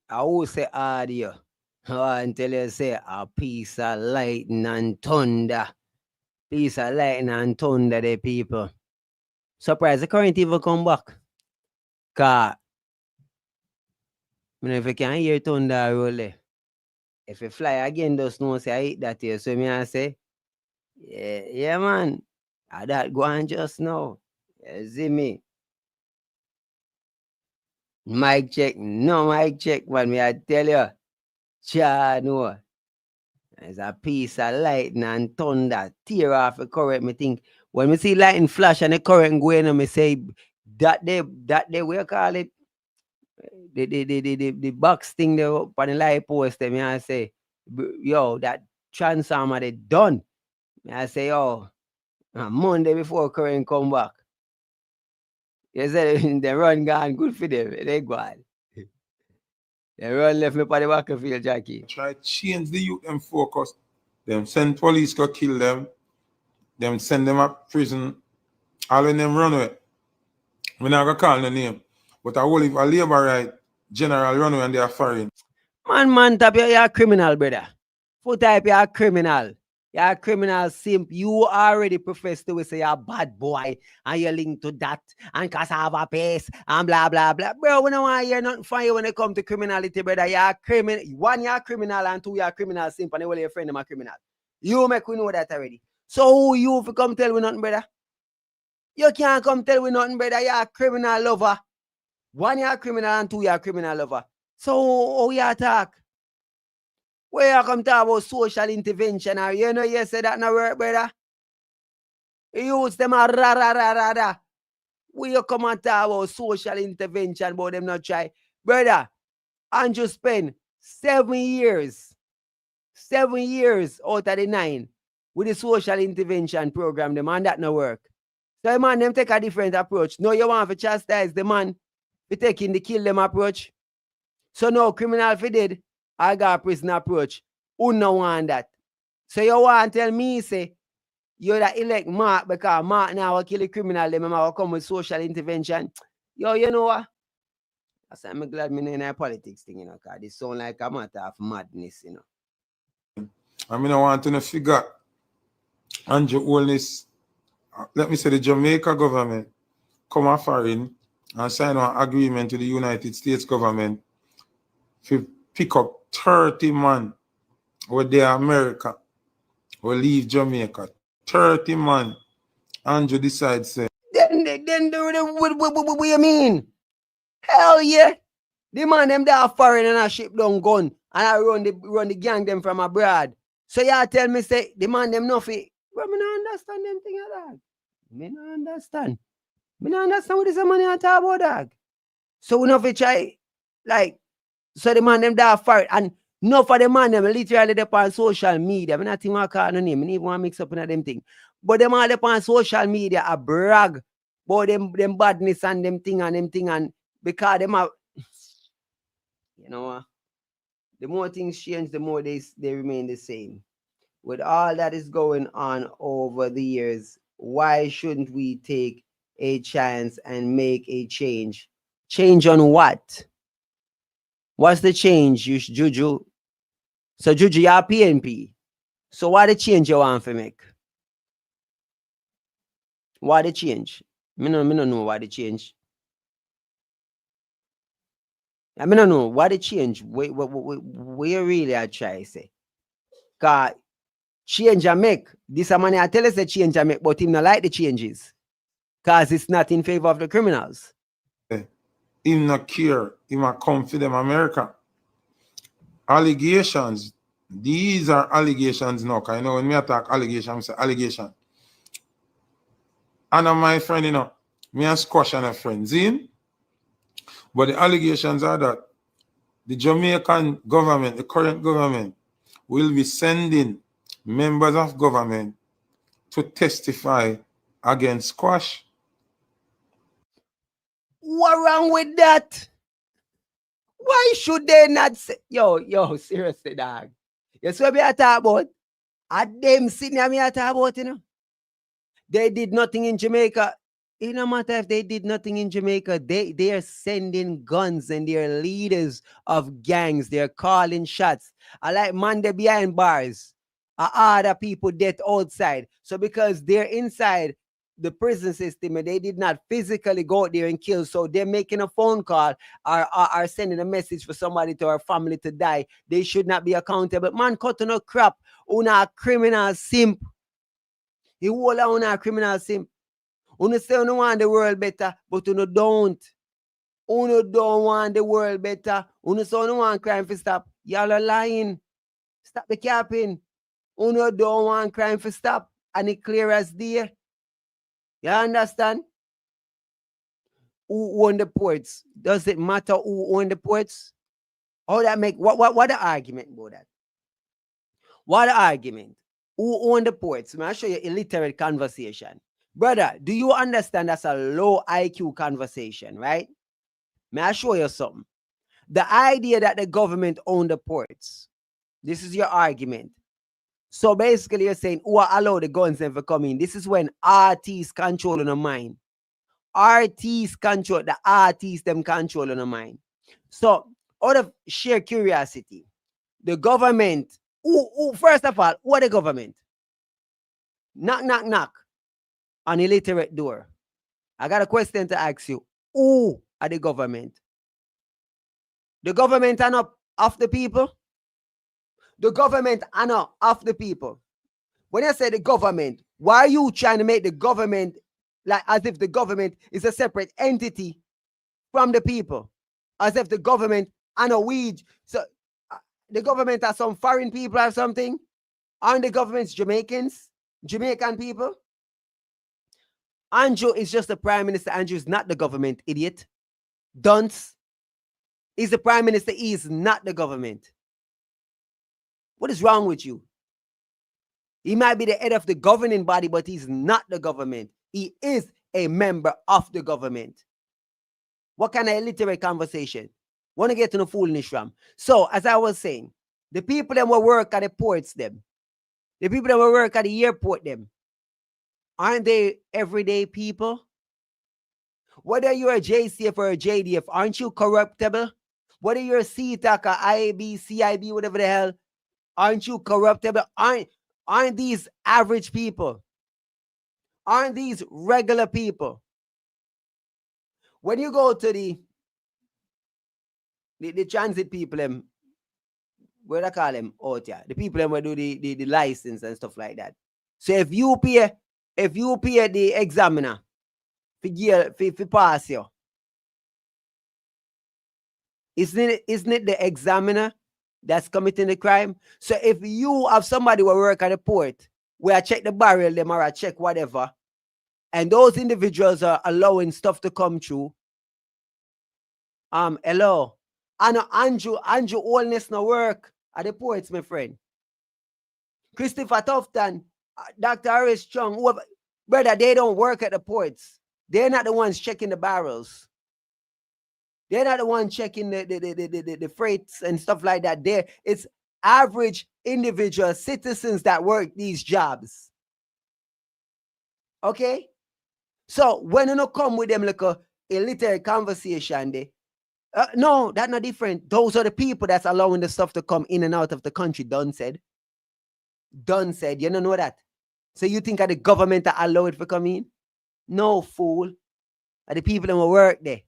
S1: I will say audio. Until you say a piece of lightning and thunder. Piece of lightning and thunder, the people. Surprised the current even come back. Cause, if you can hear thunder roll, if you fly again, just know say I hit that here. So me I say, yeah man. I that go on just now. You see me? Mic check. No mic check, man. Me I tell you. Cha no. There's a piece of lightning and thunder tear off the current. Me think when me see lightning flash and the current going on, me say that they we call it the box thing there up on the light post there. Me I say, yo, that transformer they done. Me I say, yo, Monday before current come back. You say they run gone good for them. They go on. They run left me for the battlefield, Jackie.
S2: Try change the youth and focus. Them send police go kill them. Them send them up prison. All of them run away. We're not gonna call the name. But I will if a labor right general run away and they are foreign.
S1: Man, tap you're a criminal, brother. Foota, you're a criminal. You're a criminal simp. You already profess to say you're a bad boy and you're linked to that and cassava paste and blah, blah, blah. Bro, we don't want to hear nothing from you when it comes to criminality, brother. You're a criminal. One, you're a criminal, and two, you're a criminal simp, and all your friend them a criminal. You make we know that already. So who you for come tell we nothing, brother? You can't come tell we nothing, brother. You're a criminal lover. One, you're a criminal, and two, you're a criminal lover. So how you attack? Where you come talk about social intervention, or you know you say that no work, brother? You use them a ra. Where you come and talk about social intervention, but them not try. Brother, Andrew spend 7 years out of the 9 with the social intervention program, the man that no work. So the man them take a different approach. No, you want to chastise the man for taking the kill them approach. So no criminal for dead, I got a prison approach. Who no want that? So you want to tell me, say, you're that elect Mark because Mark now will kill the criminal, them will come with social intervention. Yo, you know what? I'm glad me in a politics thing, you know, because this sound like a matter of madness, you know.
S2: I mean, I want to figure Andrew Holness, let me say the Jamaica government come a foreign and sign an agreement with the United States government to pick up 30 man with their America will leave Jamaica. 30 man. Andrew decides say.
S1: Then what you mean? Hell yeah. The man them there foreign and a ship down gun and I run the gang them from abroad. So y'all tell me say the man them nothing. Well, me not understand them thing at that. Me not understand. Me not understand what this money I talk about, dog. So we not try like so the man them there foreign and no for the man them literally they on social media. I not think I call no name. I even want to mix up in them thing. But them all they on social media a brag about them badness and them thing and because them are you know the more things change, the more they remain the same. With all that is going on over the years, why shouldn't we take a chance and make a change? Change on what? What's the change, Juju? So Juju, you're PNP. So what the change you want to make? Why the change? Me no know why the change. I mean, no know why the change. Where really I try to say? Cause change I make. This a man I tell us the change I make, but him not like the changes. Cause it's not in favor of the criminals.
S2: Him not care. Him a come for them America. Allegations. These are allegations now. Cause you know when me attack allegation, I say allegation. And my friend, you know, me and squash and a friend. See? But the allegations are that the Jamaican government, the current government, will be sending members of government to testify against Squash.
S1: What wrong with that? Why should they not say, yo, seriously, dog? You see what me talk about? At them sitting here me talk about, you know? They did nothing in Jamaica. It no matter if they did nothing in Jamaica, they are sending guns and they're leaders of gangs. They're calling shots. I like man they behind bars. Other people dead outside. So because they're inside the prison system and they did not physically go out there and kill, so they're making a phone call or are sending a message for somebody to our family to die. They should not be accountable. Man, cut no crap. Una criminal simp. You all are una criminal simp. Uno say uno want the world better, but uno don't. Uno don't want the world better. Uno say uno want crime to stop. Y'all are lying. Stop the capping. Uno don't want crime to stop. And it clear as day. You understand? Who own the ports? Does it matter who own the ports? How that make what the argument about that? What the argument? Who own the ports? May I show you illiterate conversation. Brother, do you understand that's a low IQ conversation, right? May I show you something? The idea that the government own the ports. This is your argument. So basically you're saying, who are allowed the guns never come in? This is when RTs control on the mind. RTs control, the RTs them control on the mind. So out of sheer curiosity, the government, first of all, who are the government? Knock, knock, knock on illiterate door. I got a question to ask you. Who are the government? The government are not of the people. The government are not of the people. When I say the government, why are you trying to make the government like as if the government is a separate entity from the people? As if the government are not weed. So the government are some foreign people or something? Aren't the governments Jamaicans? Jamaican people? Andrew is just the prime minister. Andrew is not the government, idiot. Dunce. He's the prime minister. He is not the government. What is wrong with you? He might be the head of the governing body, but he's not the government. He is a member of the government. What kind of illiterate conversation? Want to get to the foolishness from? So, as I was saying, the people that will work at the ports, them. The people that will work at the airport, them. Aren't they everyday people? Whether you're a JCF or a JDF, aren't you corruptible? Whether you're a CTAC or IAB, CIB, whatever the hell, aren't you corruptible? Aren't these average people? Aren't these regular people? When you go to the transit people, what I call them out here, the people that do the license and stuff like that. So if you pay the examiner for pass you, isn't it the examiner that's committing the crime? So if you have somebody who work at the port, where I check the barrel them or I check whatever, and those individuals are allowing stuff to come through, hello, I know Andrew Allness no work at the ports, my friend. Christopher Tufton, Dr. Harris Chung, whoever, brother, they don't work at the ports. They're not the ones checking the barrels. They're not the ones checking the freights and stuff like that. It's average individual citizens that work these jobs. Okay? So when you don't come with them like a illiterate conversation, no, that's not different. Those are the people that's allowing the stuff to come in and out of the country, Dunn said. Dunn said, you don't know that. So you think that the government that allow it to come in? No, fool. Are the people that will work there.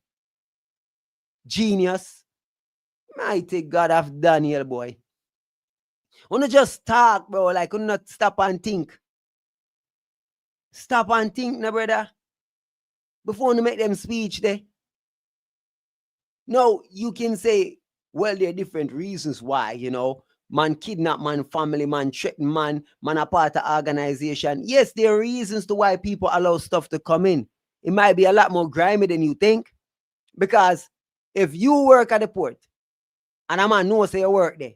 S1: Genius. Mighty God of Daniel, boy. Wanna just talk, bro, like wanna not stop and think. Stop and think, no, brother. Before you make them speech there. No, you can say, well, there are different reasons why, man kidnap man, family man, threaten man a part of organization. Yes, there are reasons to why people allow stuff to come in. It might be a lot more grimy than you think. Because if you work at the port, and a man knows say you work there,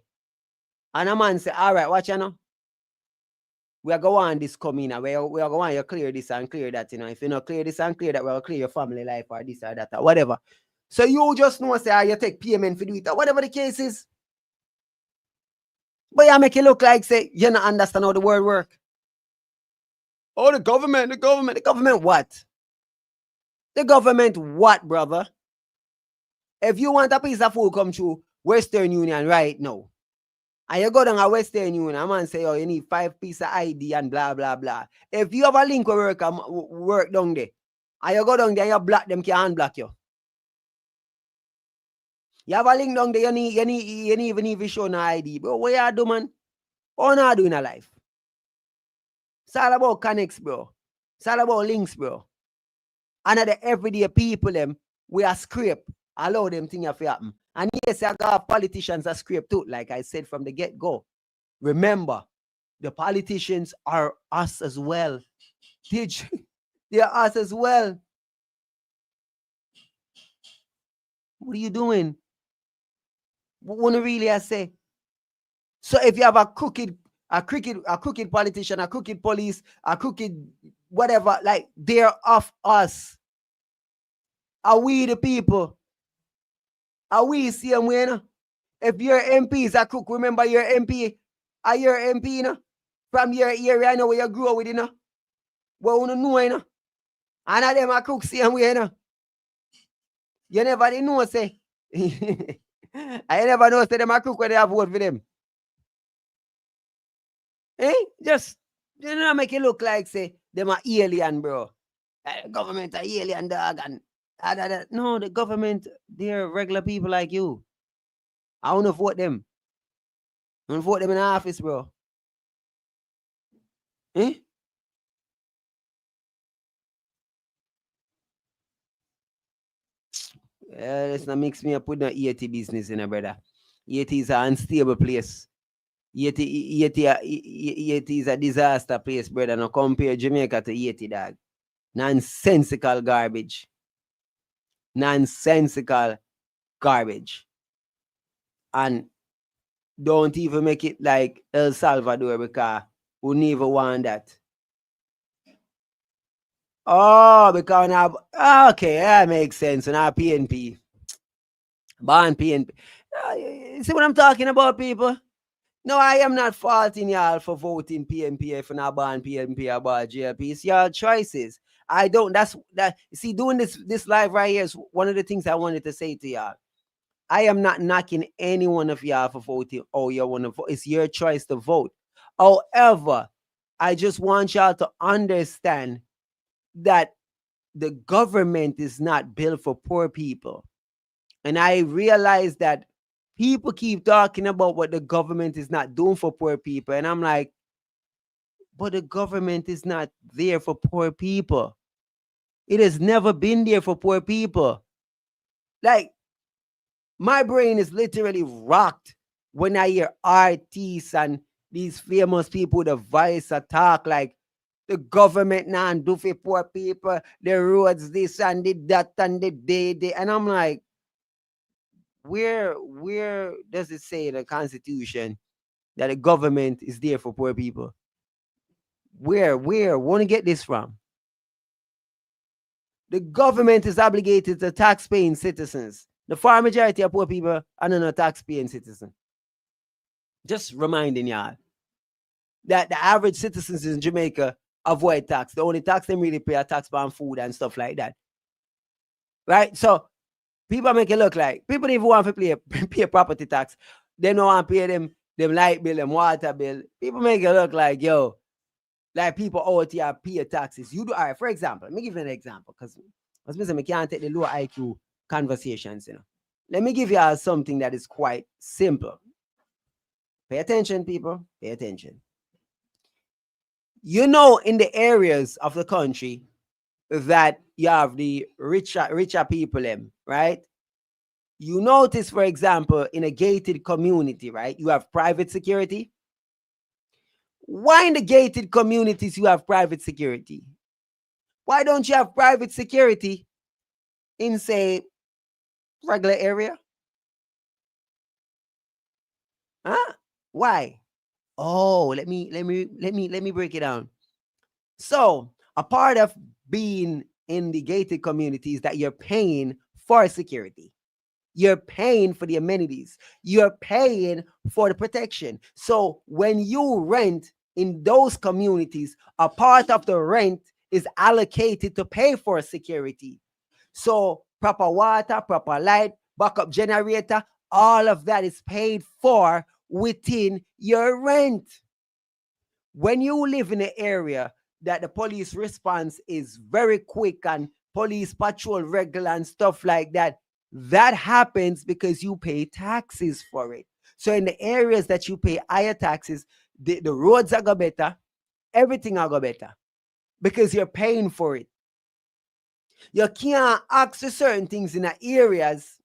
S1: and a man say, all right, watch you know. We are going on this coming now. We are going to clear this and clear that, If you not clear this and clear that, we'll clear your family life or this or that or whatever. So you just know say you take payment for do it or whatever the case is. But you make it look like say you don't understand how the world work. Oh, the government what? The government what, brother? If you want a piece of food come through Western Union right now, and you go down a Western Union, a man say, oh, you need 5 pieces of ID and blah, blah, blah. If you have a link where work down there, and you go down there, you block them, can't block you. You have a link down there, you need even show no ID. Bro, what you do, man? What you do in a life? It's all about connects, bro. It's all about links, bro. And the everyday people, them, we are scrape. Allow them things to happen. And yes, I got politicians that scrape too, like I said from the get-go. Remember, the politicians are us as well. They are us as well. What are you doing? What really I say? So if you have a crooked politician, a crooked police, a crooked whatever, like they're of us. Are we the people? Are we same way? No? If your MP is a crook, remember your MP. Are your MP, no? From your area, I know where you grew up with, you know? Well, you know, you know? And of them are crooks same way, you know? You never did know, say. I never know, say them are crook when they have vote for them. Just, you know, make it look like, say, them are alien, bro. Government are alien, dog, and no, the government, they're regular people like you. I want to vote them. I want to vote them in the office, bro. Let's not mix me up with no EAT business, you know, brother. EAT is an unstable place. EAT is a disaster place, brother. No compare Jamaica to EAT, dog. Nonsensical garbage. Nonsensical garbage. And don't even make it like El Salvador, because we never want that. Oh, because now, okay, that makes sense. Now PNP. Ban PNP. See what I'm talking about, people? No, I am not faulting y'all for voting PNP if not ban PNP about JLP. It's y'all choices. I don't, that's, that, see, doing this live right here is one of the things I wanted to say to y'all. I am not knocking any one of y'all for voting. Oh, you want to vote. It's your choice to vote. However, I just want y'all to understand that the government is not built for poor people. And I realize that people keep talking about what the government is not doing for poor people. And I'm like, but the government is not there for poor people. It has never been there for poor people. Like, my brain is literally rocked when I hear artists and these famous people with a voice talk like the government now do for poor people, the roads this and the that and the day. And I'm like, where does it say in the Constitution that the government is there for poor people? Where want to get this from? The government is obligated to tax-paying citizens. The far majority of poor people are not tax-paying citizens. Just reminding y'all that the average citizens in Jamaica avoid tax. The only tax they really pay are tax on food and stuff like that. Right? So people make it look like people even want to pay property tax. They don't want to pay them light bill, them water bill. People make it look like, yo, like people out here pay taxes. You do, all right, for example, let me give you an example, because I can't take the low IQ conversations, you know. Let me give you something that is quite simple. Pay attention, people. Pay attention. You know, in the areas of the country that you have the richer people, right? You notice, for example, in a gated community, right? You have private security. Why in the gated communities you have private security? Why don't you have private security in, say, regular area? Huh? Why? Oh, let me break it down. So, a part of being in the gated community is that you're paying for security. You're paying for the amenities. You're paying for the protection. So when you rent in those communities, a part of the rent is allocated to pay for security. So proper water, proper light, backup generator, all of that is paid for within your rent. When you live in an area that the police response is very quick and police patrol regular and stuff like that, that happens because you pay taxes for it. So in the areas that you pay higher taxes, the roads are go better, everything are go better because you're paying for it. You can't access certain things in the areas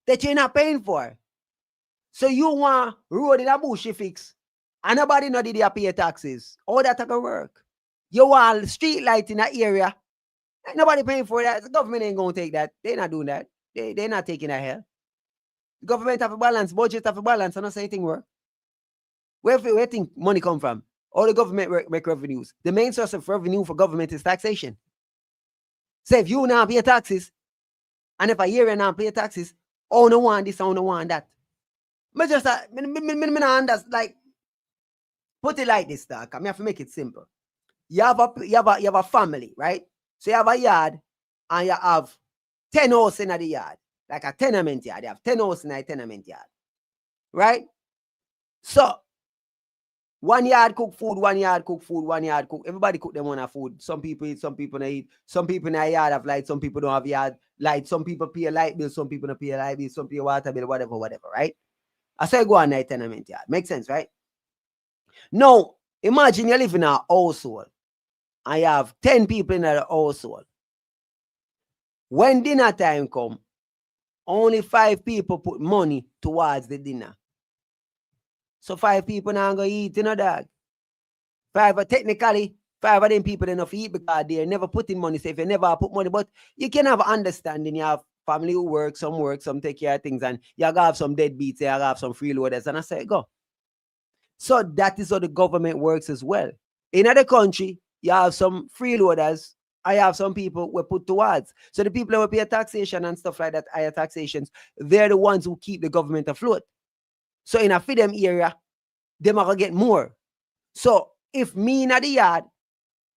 S1: that you're not paying for. So you want road in a bush fix, and nobody know did you pay taxes. All that gonna work. You want street light in that area, ain't nobody paying for that. The government ain't gonna take that. They're not doing that. They're not taking that hell. The government have a balance, budget have a balance, and not say anything work. Where think money come from? All the government make revenues. The main source of revenue for government is taxation. So if you now pay taxes, and if a year now pay taxes, oh no want this, oh no want that. But just like put it like this, dog. I have to make it simple. You have a family, right? So you have a yard, and you have 10 houses in the yard, like a tenement yard. You have 10 houses in a tenement yard, right? So one yard cook food, one yard cook food, one yard cook. Everybody cook them on food. Some people eat, some people don't eat. Some people in a yard have light, some people don't have yard light. Some people pay a light bill, some people don't pay a light bill, some pay a water bill, whatever, right? I say go on a tenement yard. Makes sense, right? Now, imagine you live in a household and you have 10 people in a household. When dinner time come, only 5 people put money towards the dinner. So 5 people now going to eat, dog. 5, technically, 5 of them people enough eat because they're never putting money. So if you never put money, but you can have understanding. You have family who work, some take care of things, and you have some deadbeats, you have some freeloaders, and I say, go. So that is how the government works as well. In other country, you have some freeloaders. I have some people who put towards. So the people who pay taxation and stuff like that, higher taxations, they're the ones who keep the government afloat. So in a freedom area, they might get more. So if me in the yard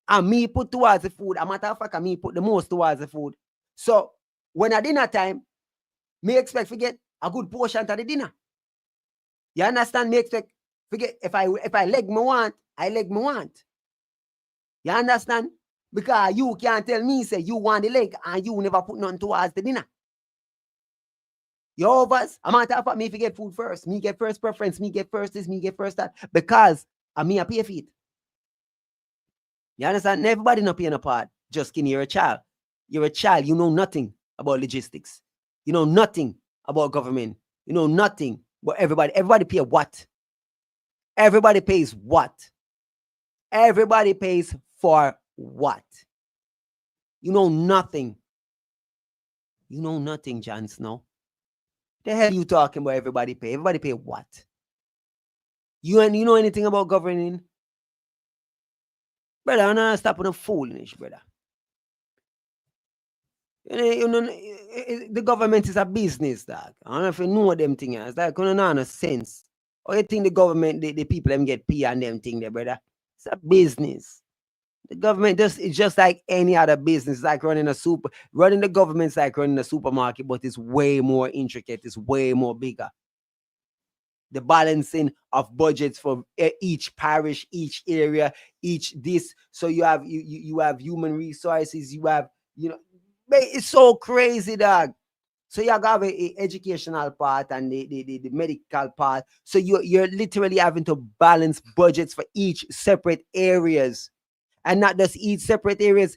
S1: and me put towards the food, a matter of fact, me put the most towards the food. So when at dinner time, me expect to get a good portion of the dinner. You understand? Me expect forget if I leg me want, I leg me want. You understand? Because you can't tell me say you want the leg and you never put nothing towards the dinner. You overs, a matter of fact, me if you get food first, me get first preference, me get first this, me get first that, because I me a pay for it. You understand? Everybody not paying a part. Just kidding, you're a child. You're a child, you know nothing about logistics. You know nothing about government. You know nothing. But everybody pay what? Everybody pays what? Everybody pays for what? You know nothing. You know nothing, Jon Snow. The hell you talking about everybody pay? Everybody pay what? You know anything about governing? Brother, I'm not stopping the foolishness, brother. You know, the government is a business, dog. I don't know if you know them things. It's like, you know, no sense. Or you think the government, the people them get pay and them thing there, brother? It's a business. The government it's just like any other business. It's like running the government's like running a supermarket, but it's way more intricate. It's way more bigger. The balancing of budgets for each parish, each area, each this. So you have you have human resources. You have it's so crazy, dog. So you have a educational part and the medical part. So you're literally having to balance budgets for each separate areas. And not just each separate areas,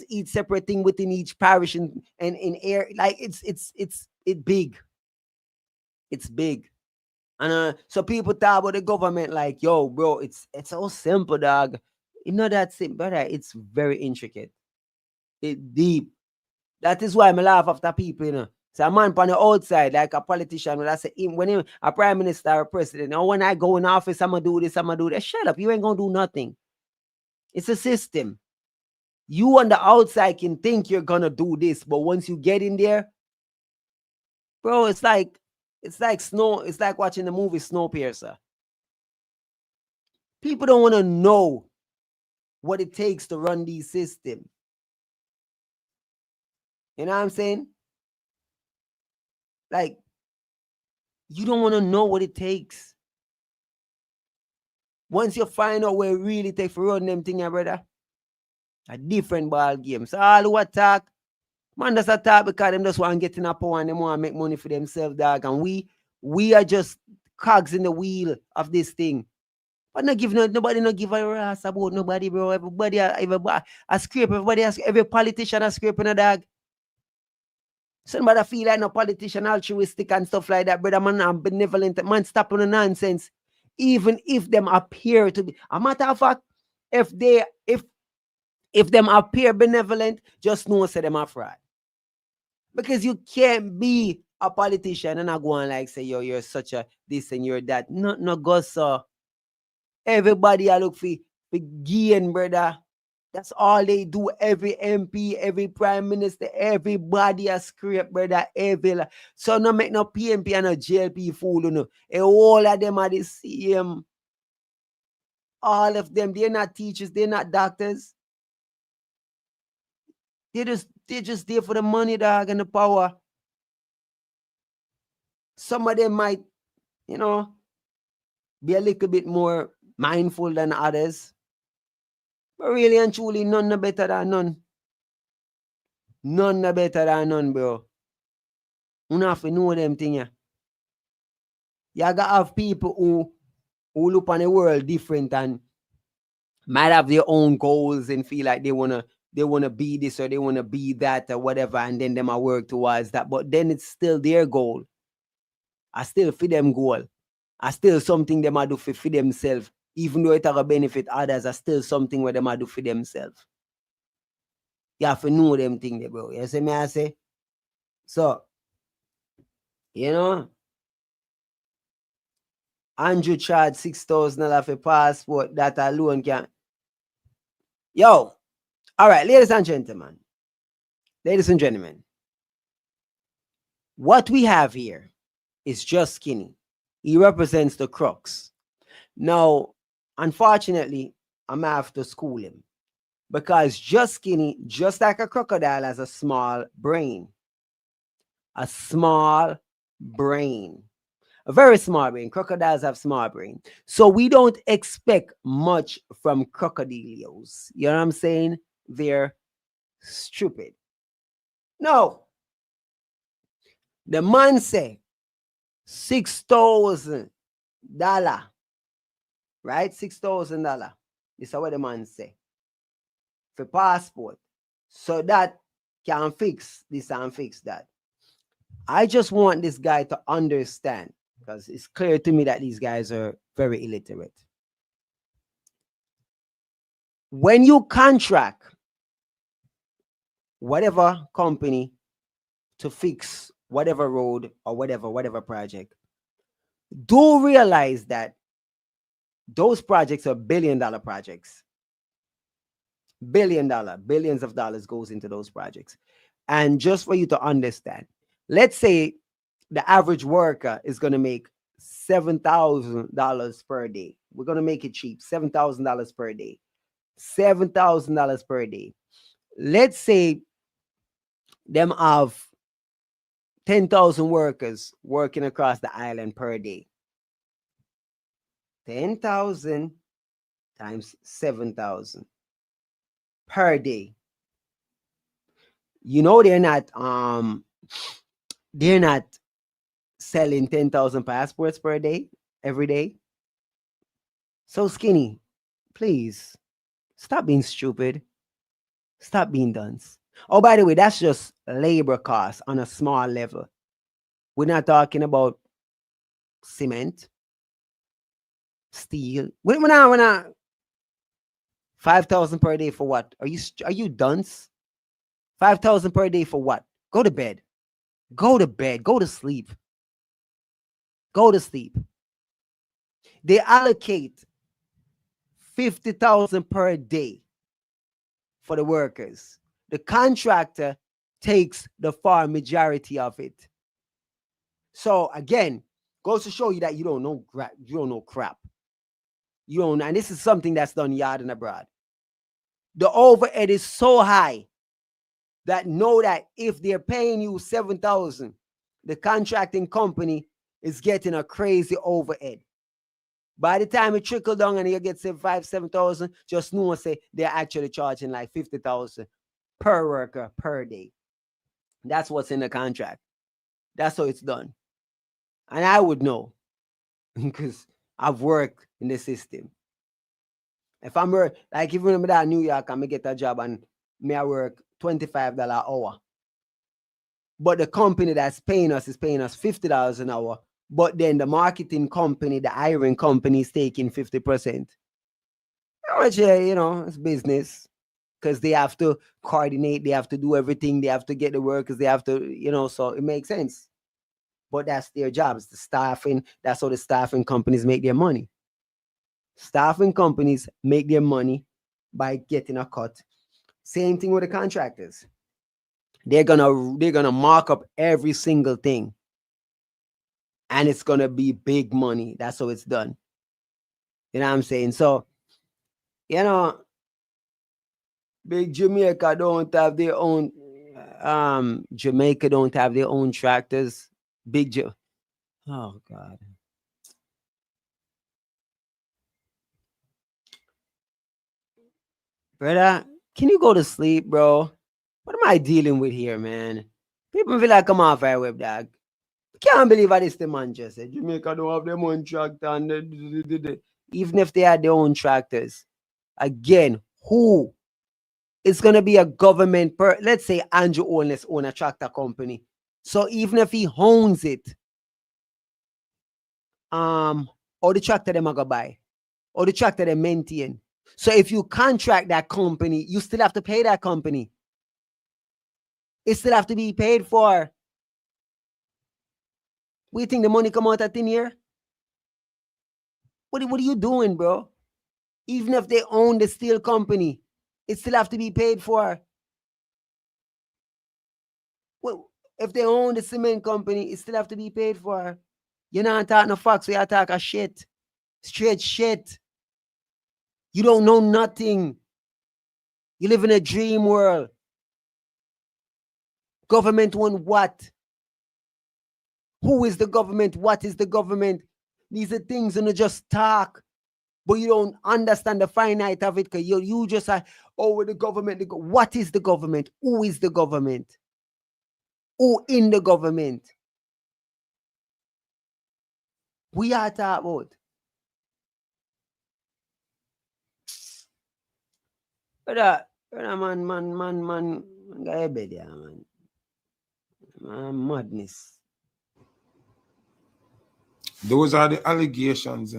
S1: each separate thing within each parish and in air. Like it's big. It's big. And so people talk about the government like, yo, bro, it's so simple, dog. You know that simple, brother. It's very intricate. It's deep. That is why I laugh after people, you know. So a man on the outside, like a politician, when I say when a prime minister or a president, and when I go in office, I'm gonna do this, I'm gonna do that. Shut up, you ain't gonna do nothing. It's a system. You on the outside can think you're gonna do this, but once you get in there, bro, it's like snow. It's like watching the movie Snowpiercer. People don't want to know what it takes to run these systems. You know what I'm saying? Like, you don't want to know what it takes. Once you find out where it really takes for run them thing, brother, a different ball game. So all who attack, man just attack because them just want to get in a power and them want to make money for themselves, dog. And we are just cogs in the wheel of this thing. But nobody no give a ass about nobody, bro. Everybody a scrape, every politician a scraping a dog. Somebody feel like no politician altruistic and stuff like that, brother. Man, I'm benevolent. Man, stop on the nonsense. Even if them appear to be, a matter of fact, if them appear benevolent, just know say them are fraud. Because you can't be a politician and not go on like say you're such a this and you're that. No go so. Everybody I look for gain, brother. That's all they do. Every MP, every prime minister, everybody a scrape, brother. So no make no PMP and no JLP fool, you know. And all of them are the same. All of them, they're not teachers, they're not doctors. They're just there for the money, dog, and the power. Some of them might, you know, be a little bit more mindful than others. But really and truly, none no better than none. None no better than none, bro. You have to know them thing, yeah. You gotta have people who look on the world different and might have their own goals and feel like they wanna be this or they wanna be that or whatever, and then them I work towards that. But then it's still their goal. I still for them goal. I still something them I do for themselves. Even though it will benefit others, I still something where them I do for themselves. You have to know them thing there, bro. You see me I say? So, you know, Andrew charged $6,000 for passport. That alone can. Yo, all right, ladies and gentlemen. Ladies and gentlemen. What we have here is Just Skinny. He represents the crux. Now, unfortunately, I'm going to have to school him. Because Just Skinny, just like a crocodile, has a small brain. A small brain. A very small brain. Crocodiles have small brain. So we don't expect much from crocodilios. You know what I'm saying? They're stupid. No. The man say $6,000. Right? $6,000. This is what the man say. For passport. So that can fix this and fix that. I just want this guy to understand, because it's clear to me that these guys are very illiterate. When you contract whatever company to fix whatever road or whatever project, do realize that those projects are billion-dollar projects. Billions of dollars goes into those projects. And just for you to understand, let's say the average worker is going to make $7,000 per day. We're going to make it cheap. $7,000 per day. $7,000 per day. Let's say them have 10,000 workers working across the island per day. 10,000 times 7,000 per day. You know they're not selling 10,000 passports per day every day. So Skinny, please stop being stupid. Stop being dunce. Oh, by the way, that's just labor costs on a small level. We're not talking about cement, steel. We're not 5,000 per day for what? Are you dunce? 5,000 per day for what? Go to bed. Go to bed. Go to sleep. Go to sleep. They allocate 50,000 per day for the workers. The contractor takes the far majority of it. So again, goes to show you that you don't know crap. You don't, and this is something that's done yard and abroad. The overhead is so high that know that if they're paying you 7,000, the contracting company is getting a crazy overhead. By the time it trickle down and you get say 7,000, just know say they're actually charging like 50,000 per worker per day. That's what's in the contract. That's how it's done. And I would know because I've worked in the system. If I'm like if you remember that New York, I may get a job and may I work $25 an hour. But the company that's paying us is paying us $50 an hour. But then the marketing company, the hiring company is taking 50%. Which, it's business. Because they have to coordinate, they have to do everything, they have to get the workers, they have to, so it makes sense. But that's their job. It's the staffing. That's how the staffing companies make their money. Staffing companies make their money by getting a cut. Same thing with the contractors. They're gonna mark up every single thing. And it's gonna be big money. That's how it's done. You know what I'm saying? So, big Jamaica don't have their own Jamaica don't have their own tractors. Oh God. Brother, can you go to sleep, bro? What am I dealing with here, man? People feel like I'm off air web, dog. Can't believe what this the man just said. Jamaica don't have their own tractor. And even if they had their own tractors, again, who? It's gonna be a government let's say Andrew Holness own a tractor company. So even if he owns it, or the tractor them are gonna buy, or the tractor they maintain. So if you contract that company, you still have to pay that company. It still have to be paid for. What do you think the money come out of thin here? What are you doing, bro? Even if they own the steel company, it still have to be paid for. Well, if they own the cement company, it still have to be paid for. You're not talking no facts, you're talking shit. Straight shit. You don't know nothing. You live in a dream world. Government want what? Who is the government? What is the government? These are things and you just talk, but you don't understand the finite of it because you just are, the government. What is the government? Who is the government? Who in the government? We are talking about. But man, guy bed yeah, man. Madness.
S2: Those are the allegations.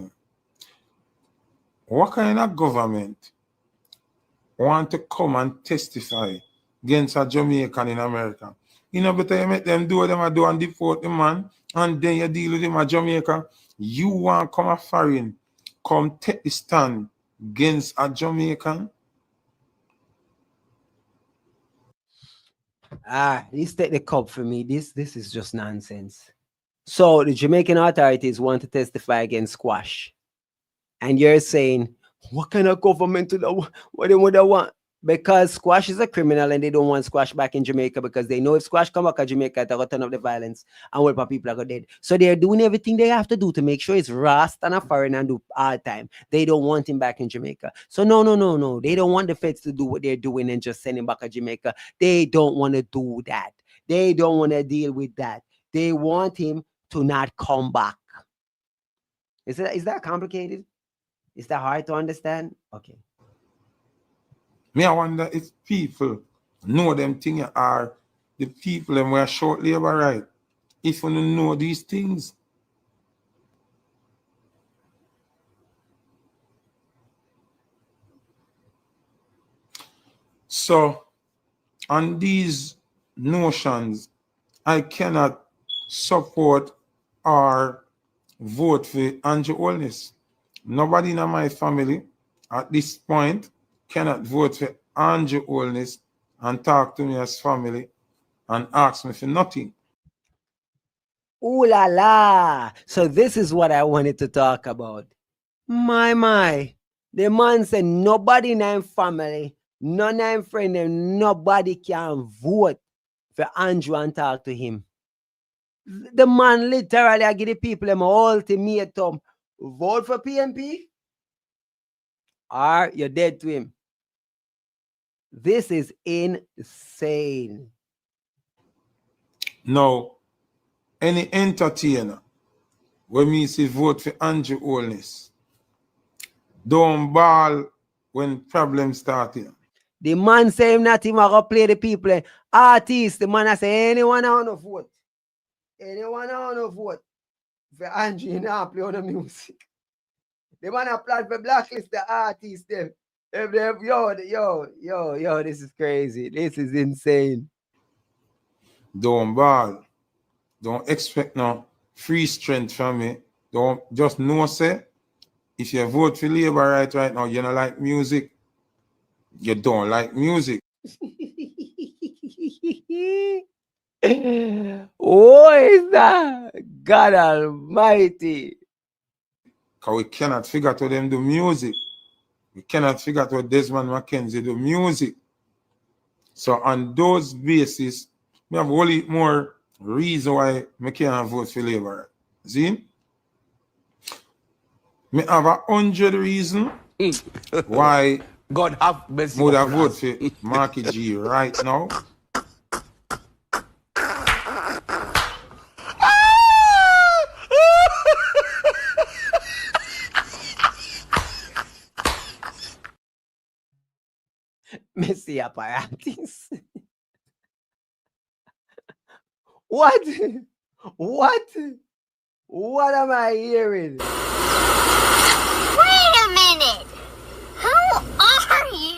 S2: What kind of government want to come and testify against a Jamaican in America? Better you make them do what them do and deport the man, and then you deal with him at Jamaica. You want to come a foreign, come take the stand against a Jamaican?
S1: This take the cup for me. This is just nonsense. So the Jamaican authorities want to testify against Squash. And you're saying, what kind of government what they would want? Because Squash is a criminal and they don't want Squash back in Jamaica because they know if Squash come back to Jamaica, they're going to turn up the violence and what people are going to dead. So they're doing everything they have to do to make sure it's Rast and a foreign and do all time. They don't want him back in Jamaica. So no. They don't want the feds to do what they're doing and just send him back to Jamaica. They don't want to do that. They don't want to deal with that. They want him to not come back. Is that complicated? Is that hard to understand? Okay.
S2: I wonder if people know them things are the people that were short labor right. If you don't know these things. So on these notions, I cannot support or vote for Andrew Holness. Nobody in my family at this point cannot vote for Andrew Holness and talk to me as family and ask me for nothing.
S1: Ooh la la. So this is what I wanted to talk about. My. The man said nobody in my family None of them friend them, nobody can vote for Andrew and talk to him. The man literally I give the people them ultimatum. Vote for PNP or you're dead to him. This is insane.
S2: Now, any entertainer when me say vote for Andrew Holness, don't ball when problems starting.
S1: The man say him not even gonna play the people. Artists, the man I say anyone I wanna vote. Anyone I wanna vote for Andrew, you know, play on the music. The man applied for blacklist the artists them. Yo, this is crazy. This is insane.
S2: Don't ball. Don't expect no free strength from me. Don't just know say if you vote for Labour right now, you don't like music. You don't like music.
S1: What is that? God Almighty.
S2: Because we cannot figure out how them do music. We cannot figure out how Desmond Mackenzie do music. So on those basis, we have only more reason why I can't vote for Labour. See? Me have 100 reasons why
S3: God have mercy
S2: would have
S3: upon
S2: vote
S3: us.
S2: for Marky G right now.
S1: Messi apparatus. What? What? What am I hearing?
S4: Wait a minute! Who are you?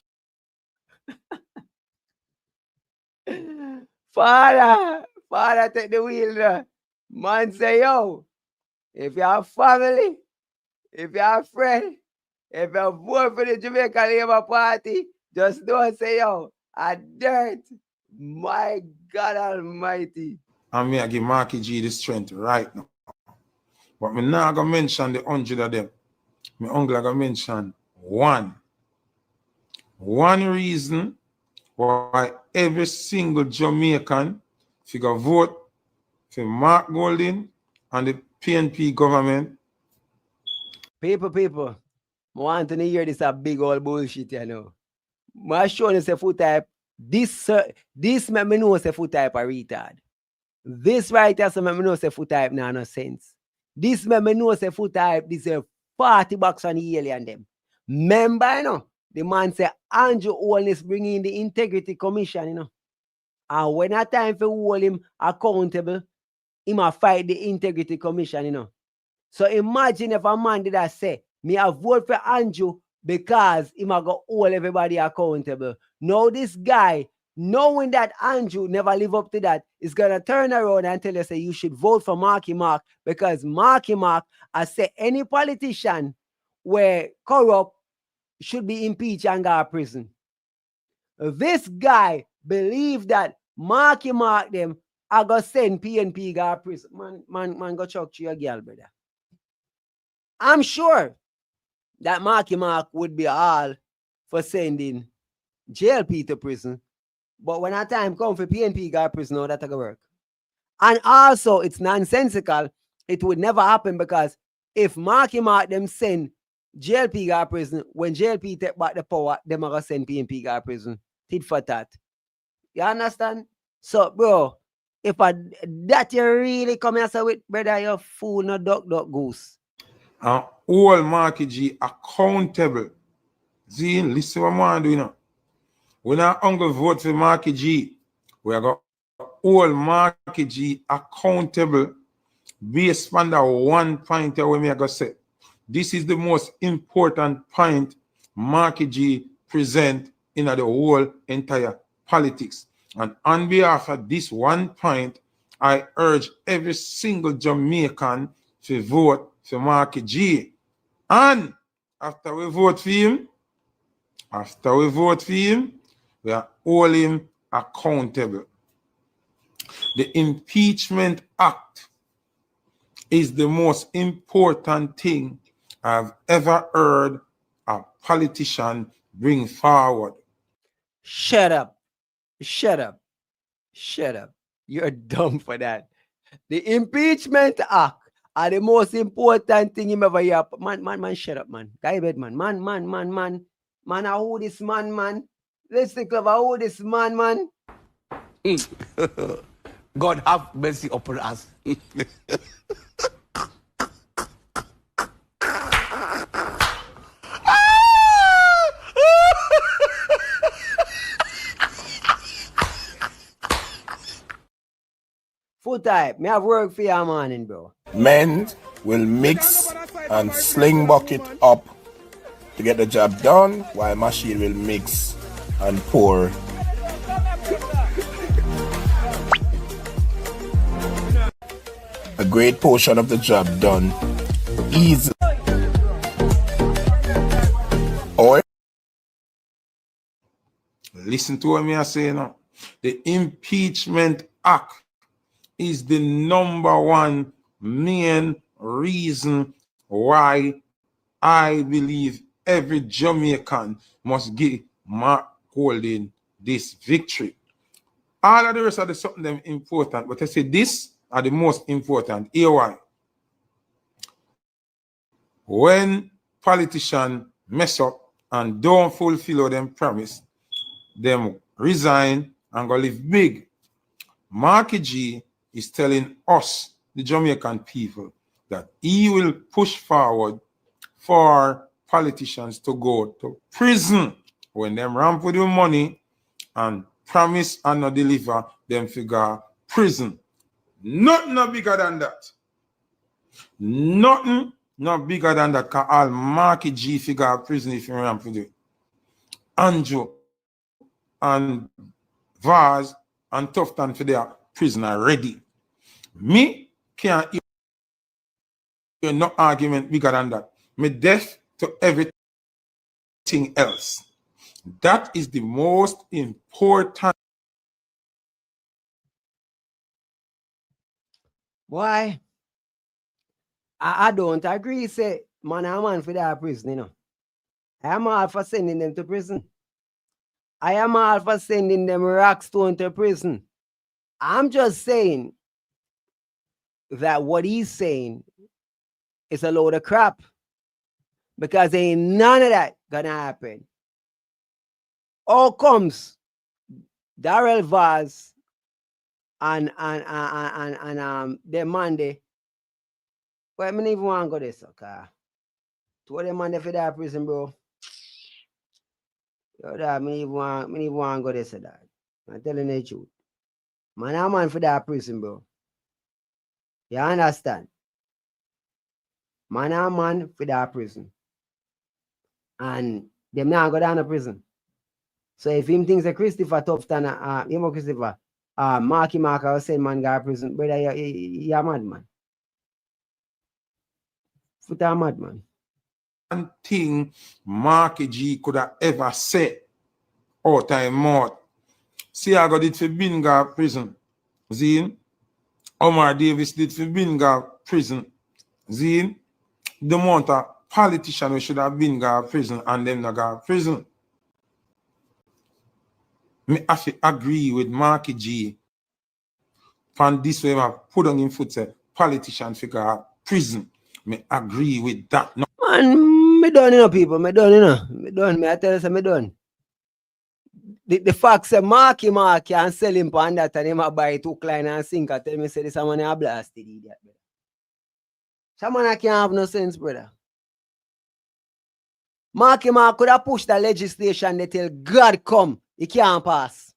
S1: Father, take the wheel now. Man say, yo, if you have family, if you have friend, if you vote for the Jamaica Labour Party, just don't say, yo, a dirt. My God Almighty.
S2: And me I give Marky G the strength right now. But me not gonna mention the 100 of them. Me only gonna mention one. One reason why every single Jamaican figure vote for Mark Golding and the PNP government.
S1: People, I want to hear this a big old bullshit, you know. I show you say Foota type. This make me know say Foota type a retard. This right here so make me know say Foota type nah no sense. This make me know say Foota type this a 40 bucks on the alien them. Remember, you know, the man say Andrew Holness bring in the Integrity Commission, you know. And when a time for hold him accountable, he might fight the Integrity Commission, you know. So imagine if a man did that say, me a vote for Andrew because he might go hold everybody accountable. Now this guy, knowing that Andrew never live up to that, is gonna turn around and tell you say you should vote for Marky Mark because Marky Mark has said any politician where corrupt should be impeached and go to prison. This guy believe that Marky Mark them are gonna send PNP go to prison. Man go chuck to your girl, brother. I'm sure that Marky Mark would be all for sending JLP to prison. But when that time comes for PNP go to prison, no, that's gonna work. And also, it's nonsensical. It would never happen because if Marky Mark them send JLP go to prison, when JLP take back the power, them are gonna send PNP go to prison. Tit for tat. You understand? So, bro, if that you really come here say with brother, you fool, no duck goose.
S2: And all Marky G accountable. See, listen what I'm doing now. When our uncle vote for Marky G, we are got all Marky G accountable based on that one point that we are say. This is the most important point Marky G present in the whole entire politics. And on behalf of this one point, I urge every single Jamaican to vote for Marky G. And after we vote for him, we are all him accountable. The Impeachment Act is the most important thing I've ever heard a politician bring forward.
S1: Shut up. Shut up. Shut up. You're dumb for that. The impeachment act are the most important thing him ever hear. Man, shut up, man. Guy bed, man. Man. Man, who this man? Let's think of who this man.
S3: God have mercy upon us.
S1: Foota, me have work for your morning, bro.
S5: Men will mix and sling bucket up to get the job done, while machine will mix and pour. A great portion of the job done easily. Or
S2: Listen to what me I say now. The Impeachment Act is the number one main reason why I believe every Jamaican must give Mark Golding this victory. All of the rest of the something them important, but I say this are the most important. Here why. When politicians mess up and don't fulfill them promise, them resign and go live big. Marky G is telling us, the Jamaican people, that he will push forward for politicians to go to prison when them ramp with the money and promise and not deliver, them figure prison. Nothing no bigger than that. Nothing no bigger than that. Cause all Marky G figure prison if you ramp with it. Andrew and Vaz and Tufton for their prisoner ready. Me can't hear no argument bigger than that. Me deaf to everything else. That is the most important.
S1: Why? I don't agree, say, man, I'm man for that prison, you know. I am all for sending them to prison. I am all for sending them Rockstone to prison. I'm just saying that what he's saying is a load of crap. Because ain't none of that gonna happen. All comes Darrell Vaz and the Monday. Well, I don't even want to go this, okay? To them Monday for that prison, bro. Yo, that, I don't even want to go this or that. I'm telling you the truth. Man, I'm man for that prison, bro. You understand? Man, I'm man for that prison. And them now go down to prison. So if him thinks a Christopher Tufton, Christopher, Marky Marker was saying man go to prison, brother, you're mad, man. Foota mad, man.
S2: One thing Marky G could have ever said out of his mouth. See, I got it for Binga prison. Zine. Omar Davis did for Binga prison. Zine. The amount of politicians we should have been go prison and them not go prison. Me have to agree with Marky G. From this way, I put on him foot say politicians figure prison. Me agree with that. No.
S1: Man, me done, you know, people. Me done, you know. Me done. Me I tell you, say me done. The fact say Marky and sell him on that and him a buy 2 Klein and Sinker. Tell me say this man a blasted idiot, brother. Someone I can't have no sense, brother. Marky could have pushed the legislation until God come. He can't pass.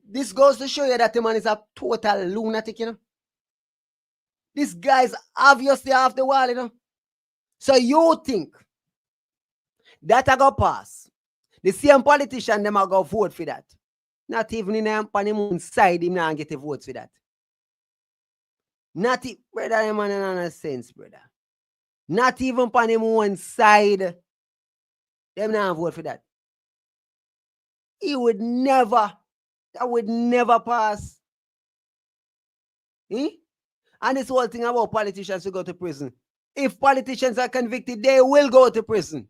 S1: This goes to show you that the man is a total lunatic, you know. This guy's obviously off the wall, you know. So you think that I go pass? The same politician them are go vote for that. Not even in the honeymoon side, him not get a vote for that. Not even, brother, them man in sense, brother. Not even on him one side, them not vote for that. He would never, that would never pass. And this whole thing about politicians who go to prison. If politicians are convicted, they will go to prison.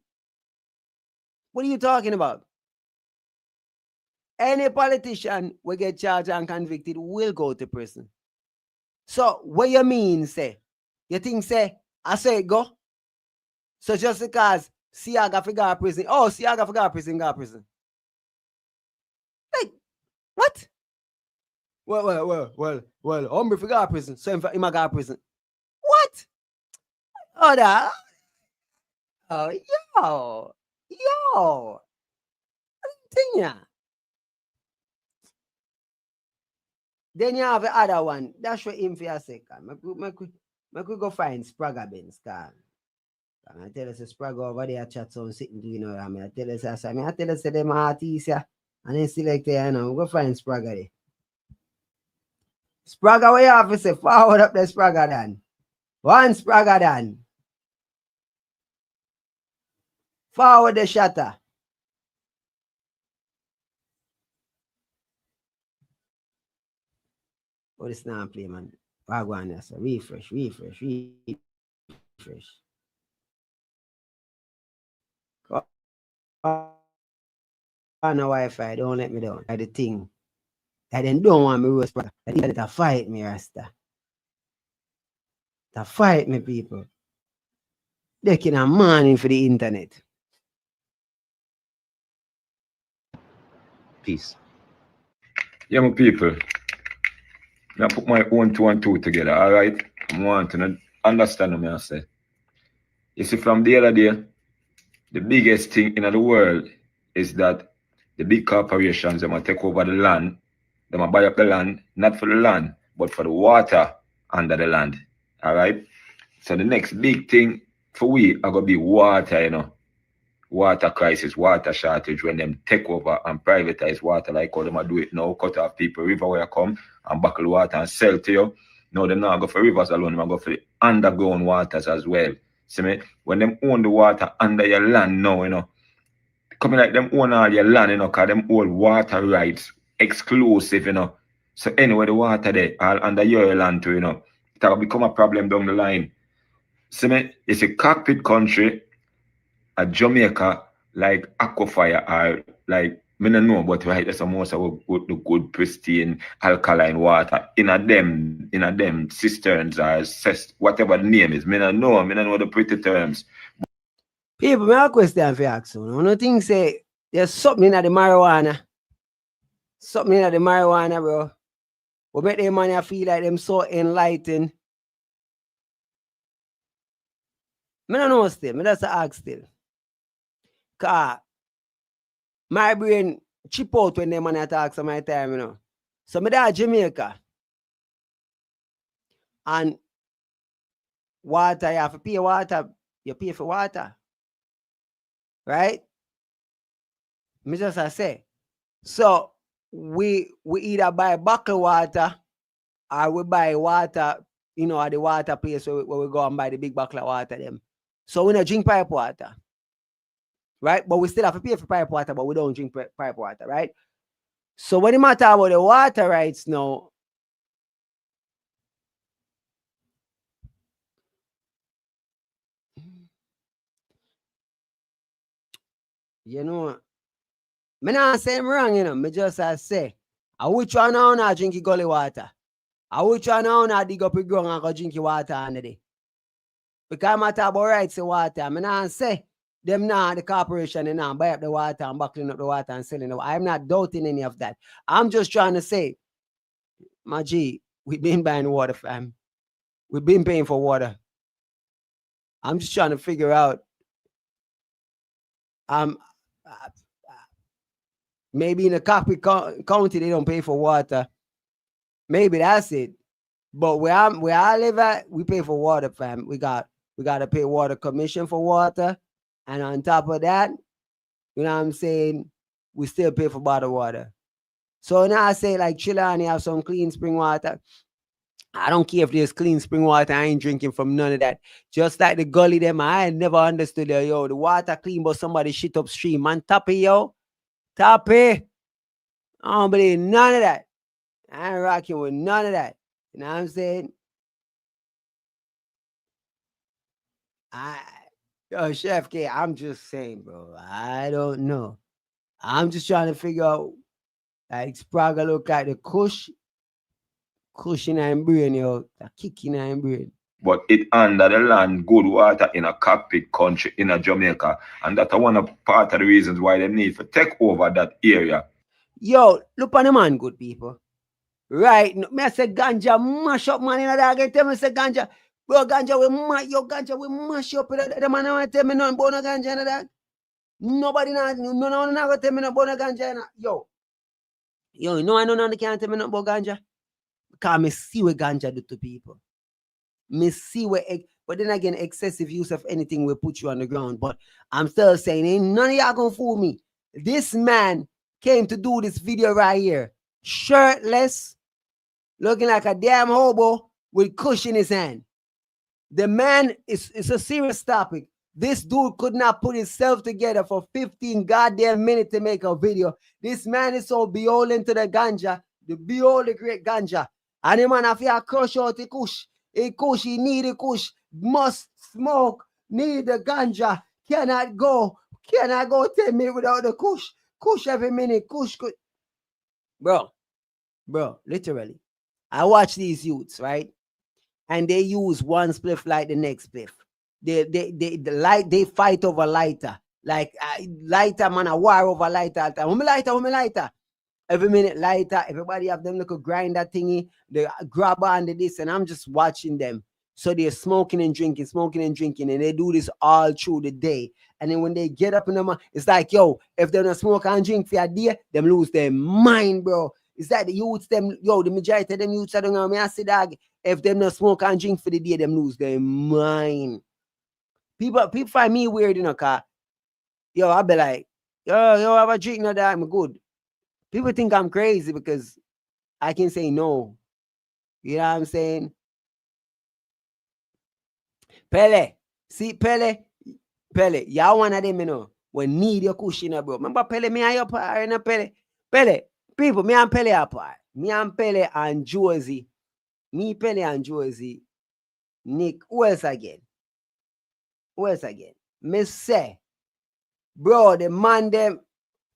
S1: What are you talking about? Any politician will get charged and convicted will go to prison. So what you mean, say? You think, say, I say go? So just because Siaga forgot a prison, oh, Siaga forgot a prison, got prison. Like, what? Well, Hombre forgot a prison, so him got a prison. What? Oh, that. Oh, yo. Thing, yeah. Then you have the other one. That's what him for a second. I could go find Spragga Benz, car. I tell us Spragga over there chat some sitting doing all that. I tell us I tell us them artists, yeah. And then select there, you know, go find Spragga there. Spragga, what you have to say? Forward up the Spragga dan. One Spragga dan. Forward the shutter. Oh, this now play, man. Wagwan, yes. Refresh. On the Wi-Fi, don't let me down. That's the thing. I then don't want me roast Spragga. That fight me, Rasta. That fight me, people. They can have money for the internet.
S6: Peace.
S7: Yeah, my people. I put my own 2 and 2 together, all right? I want to understand what I say. You see, from the other day, the biggest thing in the world is that the big corporations, they might take over the land. They might buy up the land, not for the land, but for the water under the land, all right? So the next big thing for we are going to be water, you know. Water crisis, water shortage, when them take over and privatize water like how them do it now, cut off people river where you come and buckle water and sell to you. No, them not go for rivers alone, them go for the underground waters as well. See me? When them own the water under your land now, you know, coming like them own all your land, you know, because them own water rights exclusive, you know. So anyway, the water there, all under your land too, you know, it'll become a problem down the line. See me? It's a cockpit country. At Jamaica, like aquifer or like me don't know, but right there's most of the good pristine alkaline water in a them cisterns or whatever the name is. Me don't know the pretty terms.
S1: People, my question for you, so no thing say there's something in the marijuana. Something in the marijuana, bro. We make them money feel like them so enlightened. Me don't know still. Me just ask still. Cause my brain chip out when them man talk some my time, you know. So me there Jamaica. And water, you have to pay water, you pay for water. Right? Me just I say. So we either buy bottled water or we buy water, you know, at the water place where we go and buy the big bottle of water them. So we don't drink pipe water. Right? But we still have to pay for pipe water, but we don't drink pipe water, right? So when it matter about the water rights now, you know, me not say I'm wrong, you know, me just say, I which one now not drink gully water? I which one now not dig up the ground and go drink water under there? Because matter about rights of water, me not say, them now, the corporation, they now buy up the water and buckling up the water and selling it. I'm not doubting any of that. I'm just trying to say, my G, we've been buying water, fam. We've been paying for water. I'm just trying to figure out, maybe in the Cockpit County, they don't pay for water. Maybe that's it. But where I live at, we pay for water, fam. We got to pay water commission for water. And on top of that, you know what I'm saying, we still pay for bottled water. So now I say, like, Chilani have some clean spring water. I don't care if there's clean spring water. I ain't drinking from none of that. Just like the gully them, I never understood that, yo, the water clean, but somebody shit upstream. Man, Tappy, yo. Tappy. I don't believe none of that. I ain't rocking with none of that. You know what I'm saying? Yo, Chef K, I'm just saying, bro. I don't know. I'm just trying to figure out Like Spragga look like the kush in her brain, yo. A kick in her brain.
S7: But it under the land, good water in a cockpit country in a Jamaica. And that's one of part of the reasons why they need to take over that area.
S1: Yo, look on the man, good people. Right, me I say ganja mash up man in a dog. Tell me say ganja, bro, ganja we mash up. The man want tell me nothing about no ganja in a dog. Nobody not gonna tell me nothing about no ganja in a. Yo, you know I know none can't tell me nothing about ganja. Because me see what ganja do to people. Me see what, but then again, excessive use of anything will put you on the ground. But I'm still saying, ain't none of y'all gonna fool me. This man came to do this video right here, shirtless, looking like a damn hobo with kush in his hand. The man it's a serious topic. This dude could not put himself together for 15 goddamn minutes to make a video. This man is so beholden to the ganja, behold the great ganja. And the man, if you crush out the kush, he need the kush, must smoke, need the ganja, cannot go 10 minutes without the kush. Kush every minute, kush. Bro, literally. I watch these youths, right? And they use one spliff like the next spliff. They fight over lighter. Like lighter, man, a war over lighter. When me lighter. Every minute lighter, everybody have them little grinder thingy, the grabber and this, and I'm just watching them. So they're smoking and drinking, and they do this all through the day. And then when they get up in the morning, it's like, yo, if they're not smoke and drink for a day, them lose their mind, bro. It's like the youths, the majority of them youths, I don't know, I say, dog, if them not smoke and drink for the day, them lose their mind. People find me weird, cause, yo, I'll be like, yo, have a drink now, dog, I'm good. People think I'm crazy because I can say no. You know what I'm saying? Pele. See, Pele, y'all one of them, when need your cushion, bro. Remember Pele, me and your partner, Pele, people, me and Pele apart. Me and Pele and Josie. Me, Pele and Josie. Nick, who else again? Me say, bro, the man them,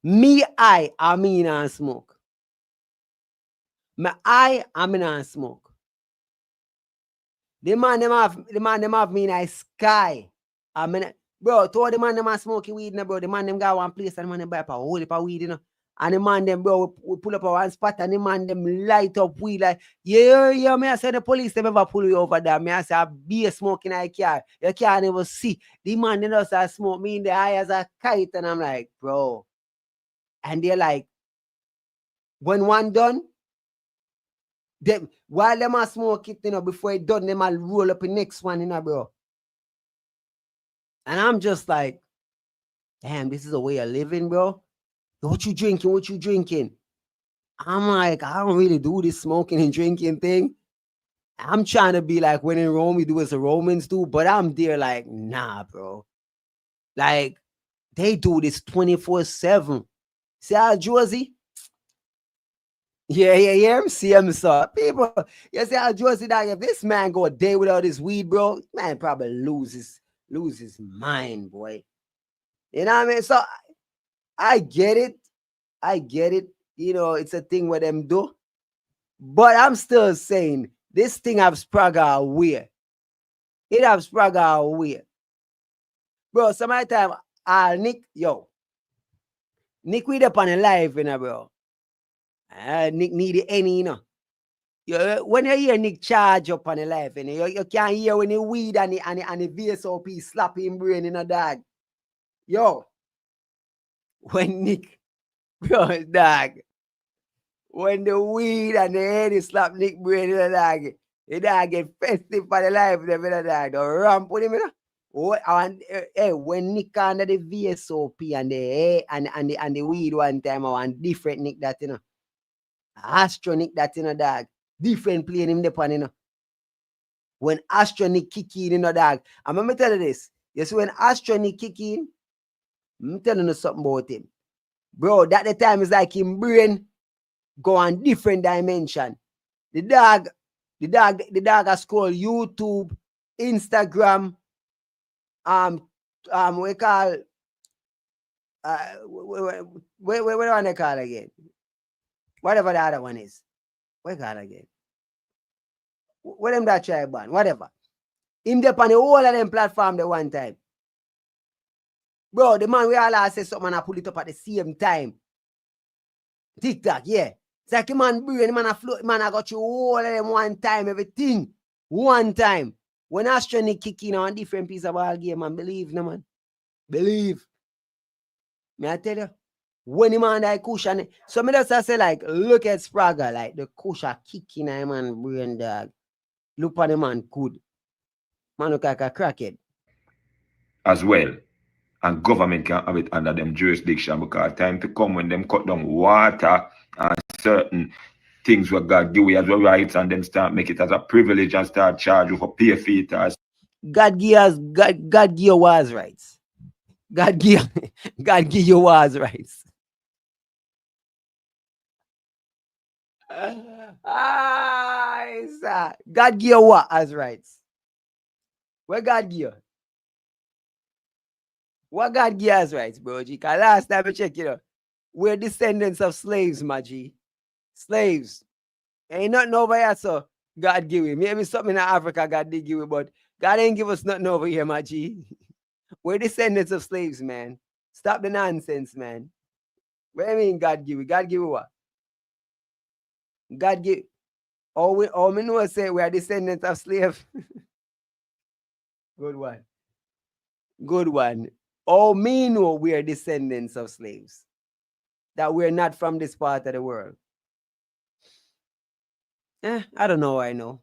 S1: I mean and smoke. I mean and smoke. The man them have me in a sky. I mean, bro, to the man them are smoking weed, bro. The man them got one place and the man them buy a whole heap of weed, And the man them, bro, we pull up a one spot and the man them light up weed like, yeah, me I say the police them ever pull you over there. Me I say I be a smoking in a car. You can't even see. The man them just smoke me in the eye as a kite. And I'm like, bro. And they're like, when one done, them while them a smoke it, before it done, them a roll up the next one, bro. And I'm just like, damn, this is a way of living, bro. What you drinking? I'm like, I don't really do this smoking and drinking thing. I'm trying to be like, when in Rome, we do as the Romans do, but I'm there like, nah, bro. Like, they do this 24/7. See how Josie? Yeah, see him, so people, you see how Josie, that if this man go a day without his weed, bro, man probably lose his mind, boy. You know what I mean? So I get it. It's a thing where them do. But I'm still saying this thing have Spragga away. It have Spragga away. Bro, sometimes Nick weed up on a live, bro. Nick need any, when you hear Nick charge up on the life, you can't hear when the weed and the VSOP slap him brain in a dog. Yo, when Nick, bro, dog, when the weed and the head slap Nick brain in a dog, the dog get festive for the life, the dog, the ramp with him, when Nick under the VSOP and the hair and the weed one time, I want different Nick that, Astronic that, dog. Different playing him the pan, When Astronic kick in, dog. I'm going to tell you this. You see, when Astronic kick in, I'm telling you something about him. Bro, that the time is like him brain go on different dimension. The dog has scroll YouTube, Instagram, we call, what do I call again? whatever the other one is. Where God again? What them that try ban? Whatever. Him dep on the whole of them platform the one time. Bro, the man we all say something and I pull it up at the same time. TikTok, yeah. It's like the man brain, the man a float, man I got you all of them one time, everything. One time. When Astronic kick in on different piece of ball game, man, believe no man. Believe. May I tell you? When the man that cushion, so me just say like, look at Spragga, like the cushion kicking a man brain dog. Look for the man good. Man look like a crackhead.
S7: As well. And government can have it under them jurisdiction because time to come when them cut down water and certain things what God give you as well rights and them start make it as a privilege and start charge you for pay feet as
S1: God give you was rights. God give you was rights. God give you what as rights? Where God give you? What God give us rights, bro? Because last time I check, we're descendants of slaves, my G. Slaves. Ain't nothing over here, so God give it. Maybe something in Africa God did give it, but God ain't give us nothing over here, my G. We're descendants of slaves, man. Stop the nonsense, man. What do you mean God give it? God give it what? God give all we know is say we are descendants of slaves. Good one. Good one. All me know we are descendants of slaves. That we're not from this part of the world. I don't know. I know.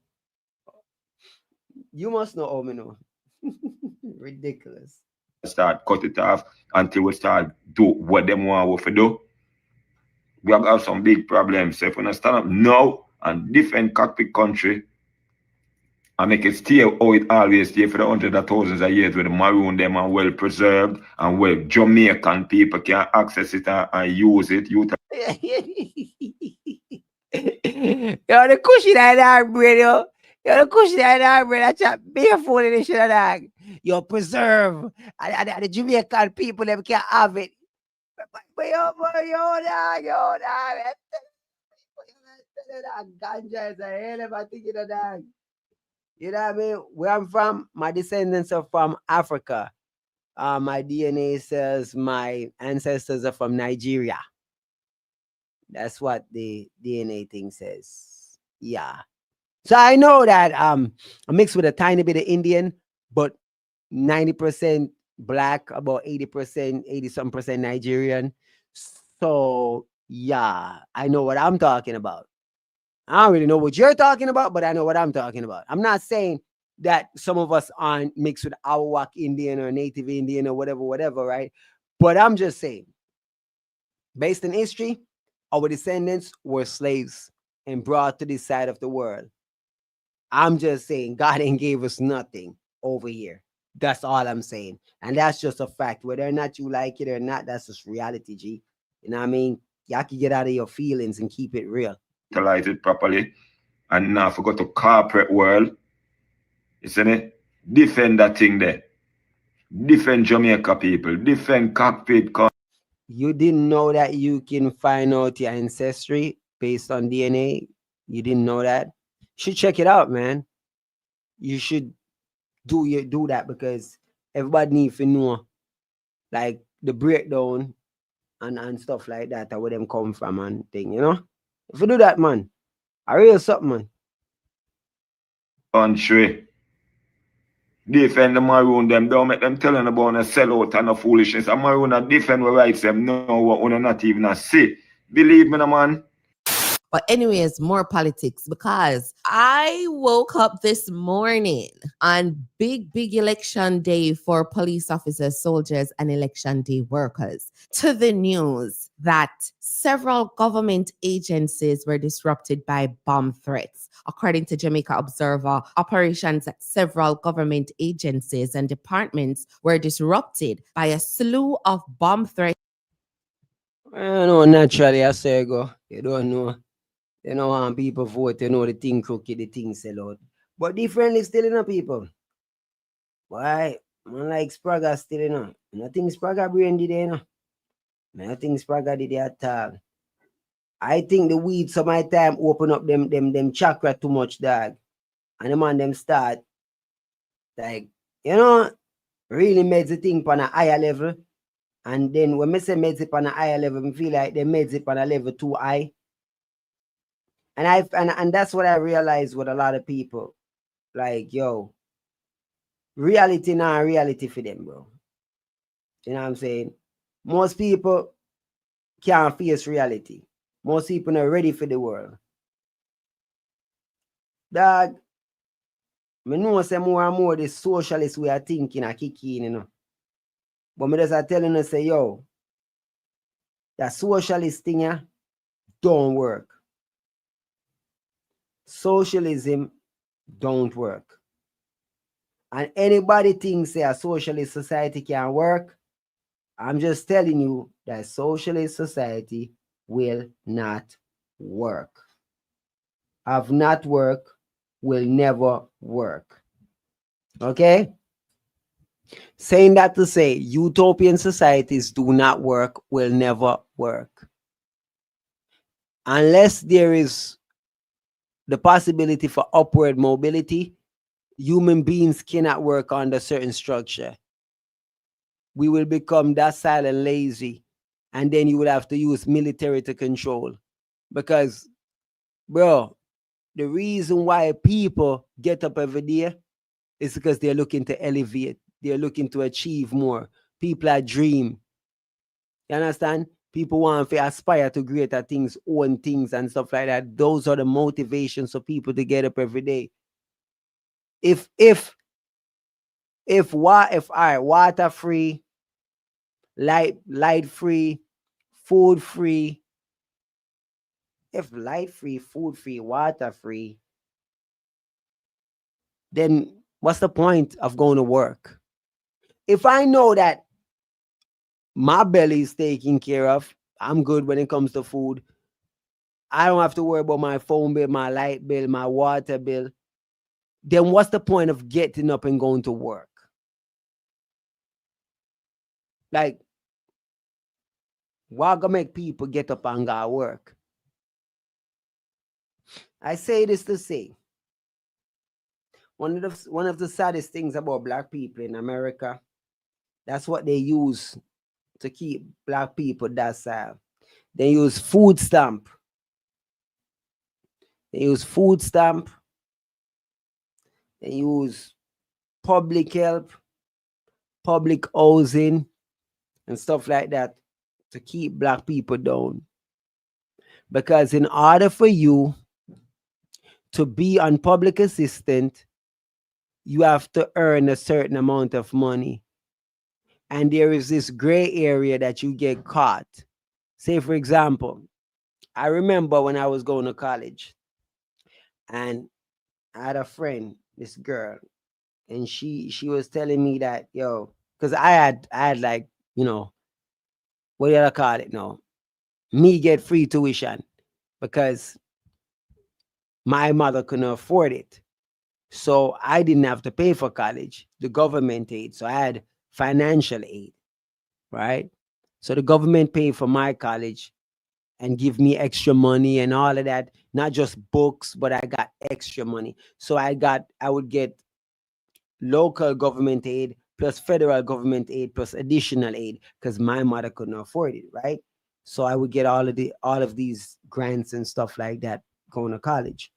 S1: You must know how me know. Ridiculous.
S7: start cut it off until we start do what them want to do. We have some big problems. So if we don't stand up now and defend cockpit country and make it stay how it always stay for the hundreds of thousands of years with the maroon them and well preserved and well Jamaican people can access it and use it.
S1: Yo, the cushy that dog, bro. Yo, the cushy that dog, bro. That's a barefoot in this shit, dog. Yo, preserve. And the Jamaican people, them can't have it. But yo, dog. Ganja is a hell of a thing, dog. You know what I mean? Where I'm from, my descendants are from Africa. My DNA says my ancestors are from Nigeria. That's what the DNA thing says. Yeah. So I know that I'm mixed with a tiny bit of Indian, but 90% black, about 80%, 80-some percent Nigerian. So yeah, I know what I'm talking about. I don't really know what you're talking about, but I know what I'm talking about. I'm not saying that some of us aren't mixed with Awak Indian or Native Indian or whatever, right? But I'm just saying, based on history, our descendants were slaves and brought to this side of the world. I'm just saying God ain't gave us nothing over here. That's all I'm saying. And that's just a fact. Whether or not you like it or not, that's just reality, G. You know what I mean? Y'all can get out of your feelings and keep it real.
S7: Utilize it properly and now forgot to corporate world. Isn't it? Defend that thing there. Defend Jamaica people. Defend cockpit.
S1: You didn't know that you can find out your ancestry based on DNA? You didn't know that? You should check it out, man. You should do that because everybody needs to know like the breakdown and stuff like that, where them come from and thing, you know? If you do that, man, I real something, man.
S7: Country. Defend the maroon them. Don't make them telling about a sellout and a foolishness. A maroon a defend what rights them. No, what we not even a see. Believe me, no, man.
S6: But anyways, more politics because I woke up this morning on big election day for police officers, soldiers, and election day workers to the news that several government agencies were disrupted by bomb threats. According to Jamaica Observer, operations at several government agencies and departments were disrupted by a slew of bomb threats.
S1: I know, naturally, I say go. You don't know. You know how people vote, you know the thing crooked, the thing sell out. But differently still, people. Why? Man like Spragga still, Nothing Spragga brain did, I think Spragga did at all. I think the weed some of the time open up them chakra too much, dog. And the man them start like, really meds the thing on a higher level. And then when I say meds it on a higher level, I feel like they meds it on a level too high. And that's what I realized with a lot of people. Like, yo, reality not reality for them, bro. You know what I'm saying? Most people can't face reality. Most people are ready for the world. Dog, I know say more and more the socialist way of thinking are kicking, But me just are telling you, say, yo, that socialist thing don't work. Socialism don't work. And anybody thinks say a socialist society can work, I'm just telling you that socialist society will not work. Have not worked, will never work. Okay? Saying that to say utopian societies do not work, will never work. Unless there is the possibility for upward mobility, human beings cannot work under certain structure. We will become docile and lazy, and then you will have to use military to control. Because, bro, the reason why people get up every day is because they're looking to elevate. They're looking to achieve more. People are dream. You understand? People want to aspire to greater things, own things and stuff like that. Those are the motivations for people to get up every day. If water free, light free, food free, if light free, food free, water free, then what's the point of going to work? If I know that my belly is taken care of, I'm good when it comes to food, I don't have to worry about my phone bill, my light bill, my water bill, then what's the point of getting up and going to work? Like, why gonna make people get up and go to work? I say this to say, one of the saddest things about black people in America, that's what they use to keep black people docile. They use food stamp. They use food stamp. They use public help, public housing, and stuff like that to keep black people down. Because in order for you to be on public assistance, you have to earn a certain amount of money. And there is this gray area that you get caught. Say, for example, I remember when I was going to college and I had a friend, this girl, and she was telling me that, yo, because I had like, what do you call it now? Me get free tuition because my mother couldn't afford it. So I didn't have to pay for college, the government aid. So I had financial aid, right? So the government paid for my college and give me extra money and all of that, not just books, but I got extra money. So I would get local government aid plus federal government aid plus additional aid because my mother couldn't afford it, right? So I would get all of these grants and stuff like that going to college.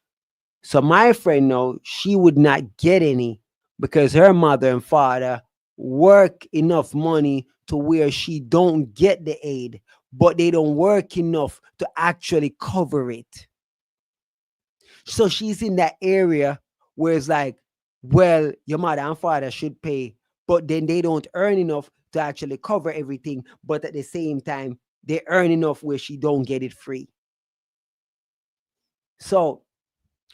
S1: So my friend, no, she would not get any because her mother and father work enough money to where she don't get the aid, but they don't work enough to actually cover it. So she's in that area where it's like, well, your mother and father should pay, but then they don't earn enough to actually cover everything. But at the same time, they earn enough where she don't get it free. So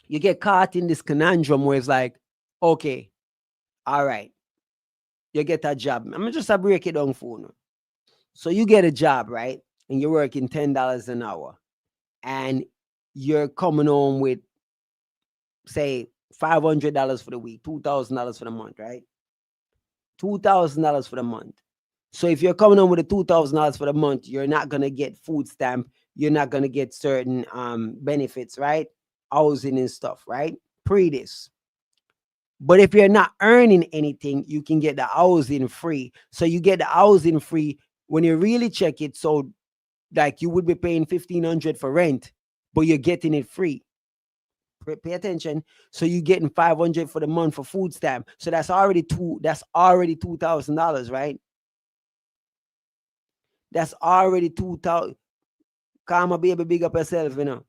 S1: you get caught in this conundrum where it's like, okay, all right, you get a job. I'm just a break it down for you. So you get a job, right? And you're working $10 an hour. And you're coming home with, say, $500 for the week, $2,000 for the month, right? $2,000 for the month. So if you're coming home with a $2,000 for the month, you're not going to get food stamp you're not gonna get certain benefits, right? Housing and stuff, right? Pre this. But if you're not earning anything, you can get the housing free. So you get the housing free when you really check it. So like you would be paying 1,500 for rent, but you're getting it free. Pay attention. So you're getting 500 for the month for food stamp. So that's already $2,000, right? That's already 2,000. Come on, baby, big up yourself, you know.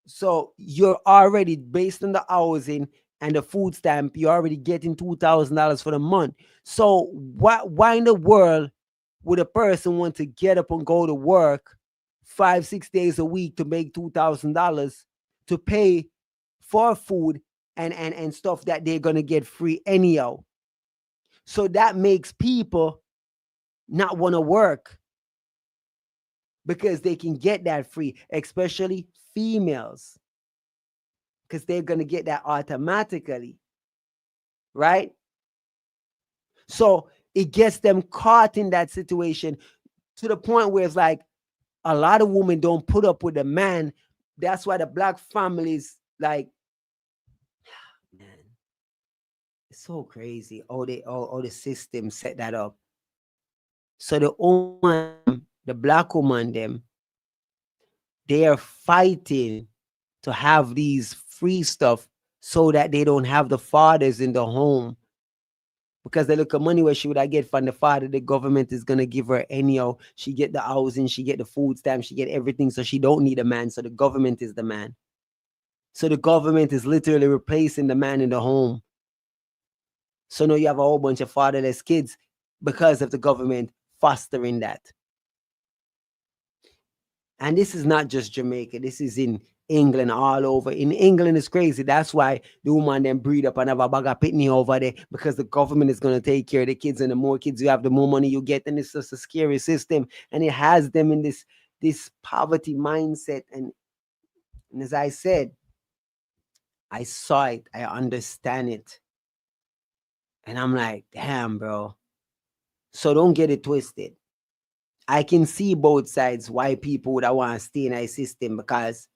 S1: So you're already, based on the housing and the food stamp, you're already getting $2,000 for the month. So why in the world would a person want to get up and go to work 5-6 days a week to make $2,000 to pay for food and stuff that they're gonna get free anyhow? So that makes people not want to work because they can get that free, especially females, because they're gonna get that automatically, right? So it gets them caught in that situation to the point where it's like a lot of women don't put up with a man. That's why the black families, like, man, it's so crazy. All the system set that up. So the woman, the black woman, them, they are fighting to have these free stuff so that they don't have the fathers in the home. Because they look at money where she would I get from the father, the government is gonna give her anyhow. She get the housing, she get the food stamp, she get everything, so she don't need a man. So the government is the man. So the government is literally replacing the man in the home. So now you have a whole bunch of fatherless kids because of the government fostering that. And this is not just Jamaica. This is in England, all over. In England, it's crazy. That's why the woman then breed up and have a bag of pitney over there, because the government is going to take care of the kids. And the more kids you have, the more money you get. And it's just a scary system. And it has them in this poverty mindset. And as I said, I saw it. I understand it. And I'm like, damn, bro. So don't get it twisted. I can see both sides why people would want to stay in a system, because,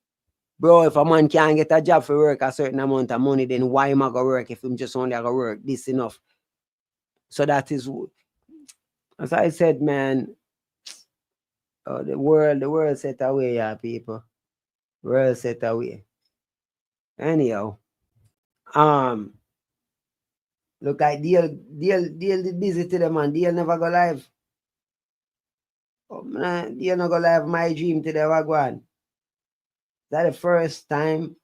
S1: bro, if a man can't get a job for work a certain amount of money, then why am I going to work if I'm just only going to work this enough? So that is, as I said, man, the world set away, yeah, people. World set away. Anyhow, look like Deal busy today, man. Deal never go live. Oh, man, Deal not go live. My dream today, wagwan. That the first time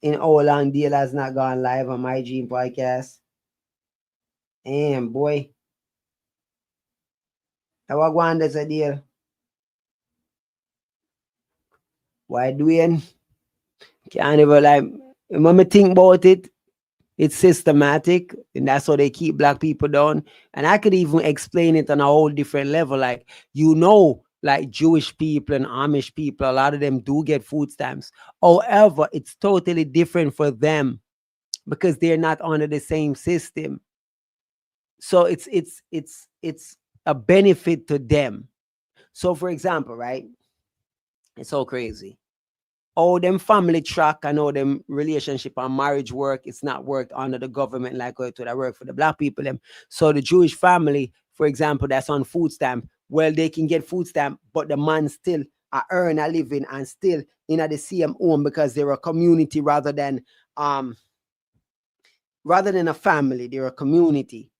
S1: in how long Deal has not gone live on My Dream podcast. And boy, I was going there's a deal. Why Dwayne? Can't even like when I think about it, it's systematic, and that's how they keep black people down. And I could even explain it on a whole different level. Like, like Jewish people and Amish people, a lot of them do get food stamps. However, it's totally different for them because they're not under the same system. So it's a benefit to them. So for example, right? It's so crazy. All them family track and all them relationship and marriage work, it's not worked under the government like it would work for the black people. Them. So the Jewish family, for example, that's on food stamp, well, they can get food stamp, but the man still earn a living and still in the same home because they're a community rather than a family, they're a community.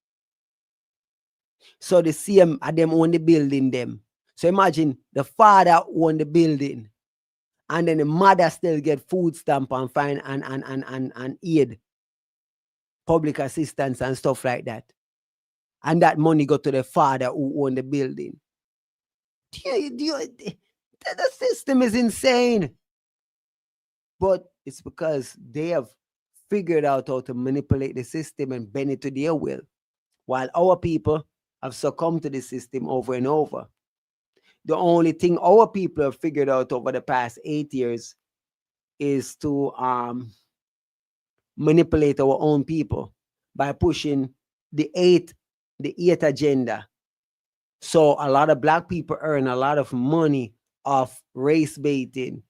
S1: So the same them own the building them. So imagine the father own the building, and then the mother still get food stamp and fine and aid, public assistance and stuff like that. And that money go to the father who own the building. The system is insane. But it's because they have figured out how to manipulate the system and bend it to their will, while our people have succumbed to the system over and over. The only thing our people have figured out over the past 8 years is to manipulate our own people by pushing the eight agenda. So a lot of black people earn a lot of money of race baiting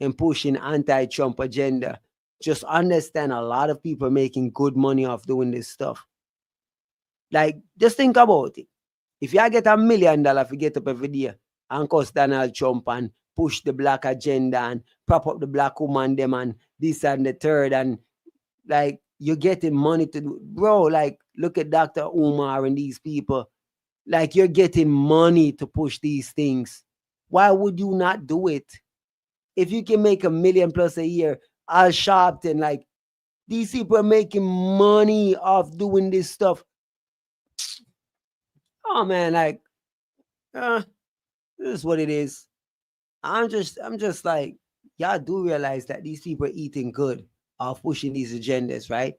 S1: and pushing anti-Trump agenda. Just understand, a lot of people are making good money off doing this stuff. Like, just think about it. If you get $1 million if you get up every day and cuss Donald Trump and push the black agenda and prop up the black woman them and this and the third, and like, you're getting money to do, bro. Like, look at Dr. Umar and these people. Like, you're getting money to push these things. Why would you not do it? If you can make $1 million plus a year, Al Sharpton, like, these people are making money off doing this stuff. Oh man, like, this is what it is. I'm just like, y'all do realize that these people are eating good off pushing these agendas, right?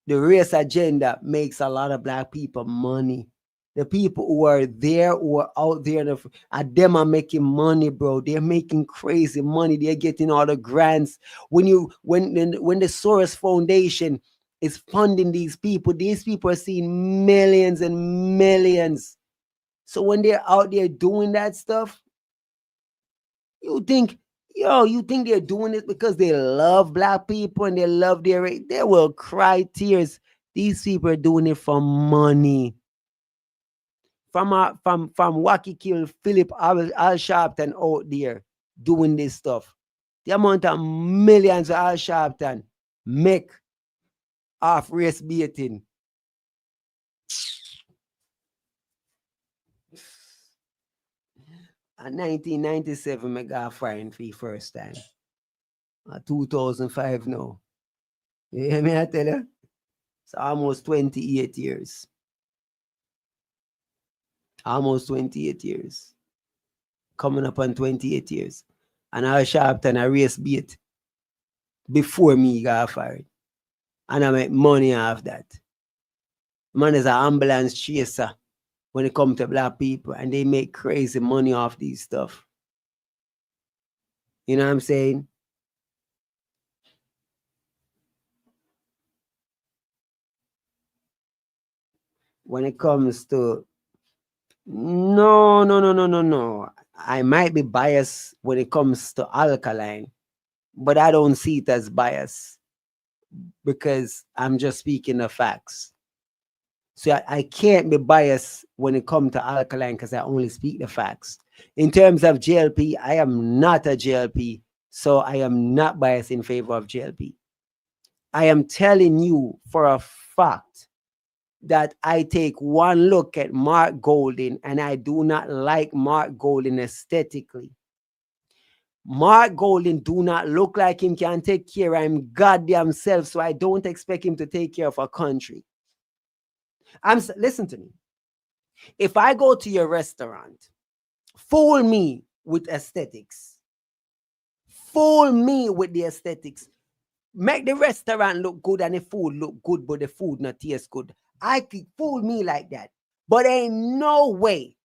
S1: The race agenda makes a lot of black people money. The people who are there, who are out there, them are making money, bro. They're making crazy money. They're getting all the grants. When the Soros Foundation is funding these people are seeing millions and millions. So when they're out there doing that stuff, you think they're doing it because they love black people and they love their race? They will cry tears. These people are doing it for money. From Wacky Kill Philip Al Sharpton out there doing this stuff. The amount of millions of Al Sharpton make off race baiting. In 1997, I got fired for the first time. 2005 now. You hear me? I tell you? It's almost 28 years. Almost 28 years. Coming up on 28 years. And Al Sharpton a race bait before me got fired. And I make money off that. Man is an ambulance chaser when it comes to black people, and they make crazy money off these stuff. You know what I'm saying? When it comes to no. I might be biased when it comes to alkaline, but I don't see it as bias because I'm just speaking the facts. So I can't be biased when it comes to alkaline because I only speak the facts. In terms of JLP, I am not a JLP, so I am not biased in favor of JLP. I am telling you for a fact that I take one look at Mark Golding and I do not like Mark Golding aesthetically. Mark Golding do not look like him can take care of him goddamn self, so I don't expect him to take care of a country. Listen to me. If I go to your restaurant, fool me with aesthetics. Fool me with the aesthetics. Make the restaurant look good and the food look good, but the food not taste good. I could fool me like that. But ain't no way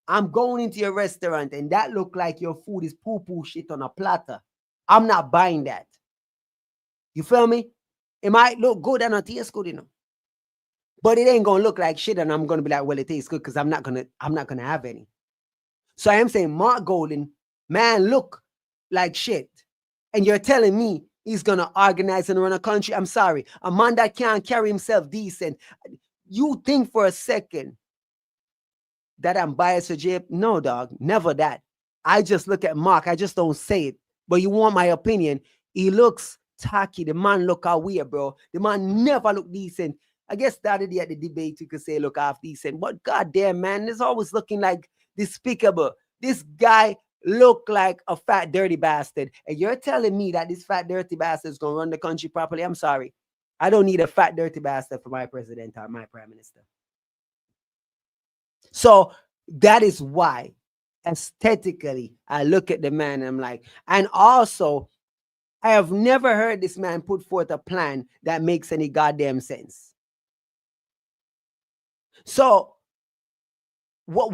S1: I'm going into your restaurant and that look like your food is poo-poo shit on a platter. I'm not buying that. You feel me? It might look good and not taste good, you know. But it ain't gonna look like shit, and I'm gonna be like, well, it tastes good because I'm not gonna have any. So I am saying Mark Golding, man, look like shit. And you're telling me he's gonna organize and run a country? I'm sorry. A man that can't carry himself decent. You think for a second that I'm biased for Jay? No, dog. Never that. I just look at Mark. I just don't say it. But you want my opinion? He looks tacky. The man look out weird, bro. The man never look decent. I guess the other day at the debate, you could say look half decent. But goddamn, man, it's always looking like despicable. This guy look like a fat, dirty bastard. And you're telling me that this fat, dirty bastard is going to run the country properly? I'm sorry. I don't need a fat, dirty bastard for my president or my prime minister. So that is why aesthetically I look at the man and I'm like, and also I have never heard this man put forth a plan that makes any goddamn sense. So what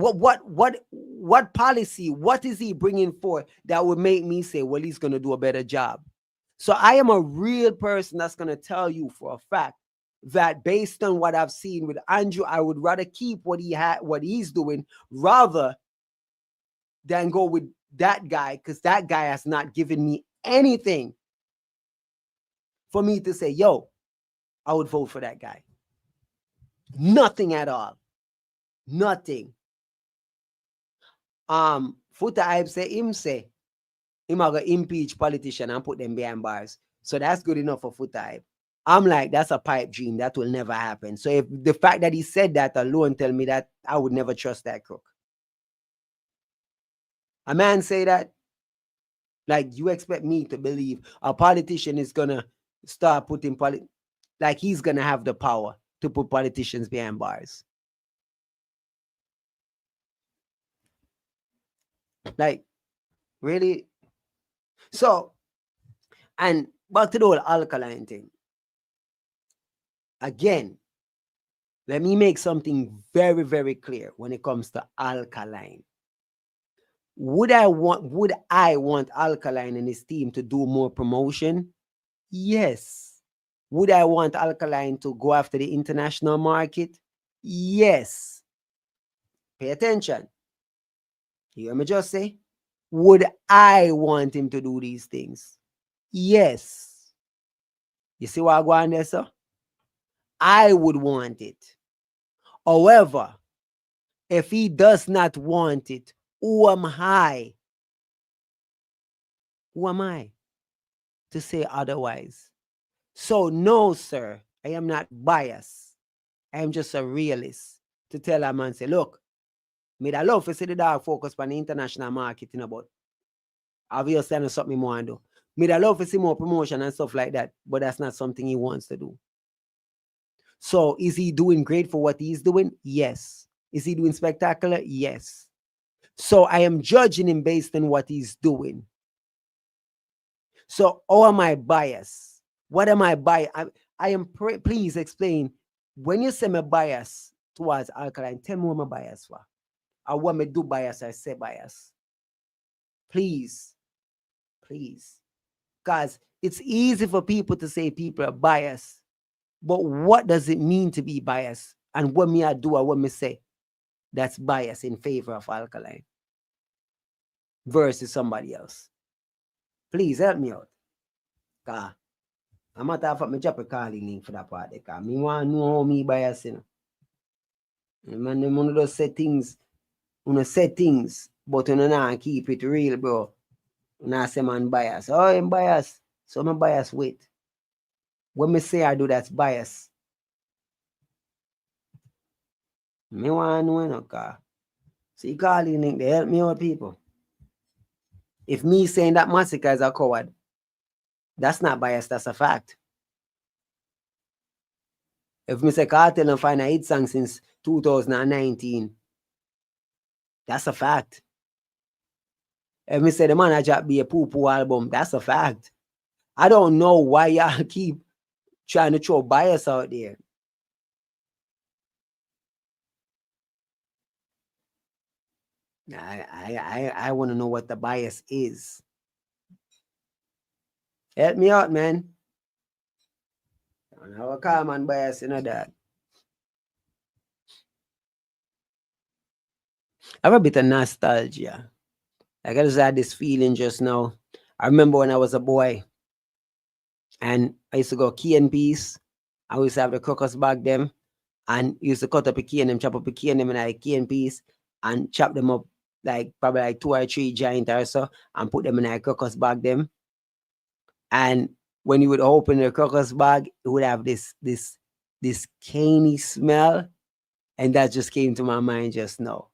S1: policy, what is he bringing forth that would make me say, well, he's going to do a better job? So I am a real person that's going to tell you for a fact that based on what I've seen with Andrew, I would rather keep what he's doing rather than go with that guy, because that guy has not given me anything for me to say, yo, I would vote for that guy. Nothing at all. Nothing. Foota I say him are gonna impeach politician and put them behind bars. So that's good enough for Foota. I'm like, that's a pipe dream. That will never happen. So if the fact that he said that alone tell me that, I would never trust that crook. A man say that, like, you expect me to believe a politician is gonna start putting like he's gonna have the power to put politicians behind bars. Like, really? So, and back to the whole alkaline thing. Again, let me make something very, very clear when it comes to alkaline. Would I want alkaline and his team to do more promotion? Yes. Would I want alkaline to go after the international market? Yes. Pay attention. You hear me just say? Would I want him to do these things? Yes. You see what I go on there, sir? I would want it. However, if he does not want it, who am I? Who am I to say otherwise? So no, sir, I am not biased. I am just a realist to tell a man, say, look, me I love to see the dog focus on the international marketing about. Obviously, I know something more to do. Me I love to see more promotion and stuff like that, but that's not something he wants to do. So is he doing great for what he's doing? Yes. Is he doing spectacular? Yes. So I am judging him based on what he's doing. So how am I biased? What am I biased? I am, please explain. When you say my bias towards alkaline, tell me what my bias for. I want me do bias, I say bias. Please. Please. Because it's easy for people to say people are biased. But what does it mean to be biased? And what me I do or what me say that's bias in favor of alkaline versus somebody else? Please help me out. Because I'm not have me drop a calling link for that part. Because me want to know how me bias, you know. Man, them want to say things, but you not keep it real, bro. You not say man bias. Oh, I'm biased. So I'm biased with. When me say I do, that's bias. Me want to know, you know, because see, calling link, they help me out, people. If me saying that Massacre is a coward, that's not bias, that's a fact. If me say Cartel and find a hit song since 2019, that's a fact. If me say the man I just be a poo-poo album, that's a fact. I don't know why y'all keep trying to throw bias out there. I want to know what the bias is. Help me out, man. I don't have a common bias, you know that. I have a bit of nostalgia. Like I just had this feeling just now. I remember when I was a boy and I used to go key and piece. I used to have the crocus bag them and used to cut up a key and them, chop up a key and them in a key and piece and chop them up like probably like 2 or 3 giant or so and put them in a crocus bag them. And when you would open the crocus bag, it would have this caney smell. And that just came to my mind just now.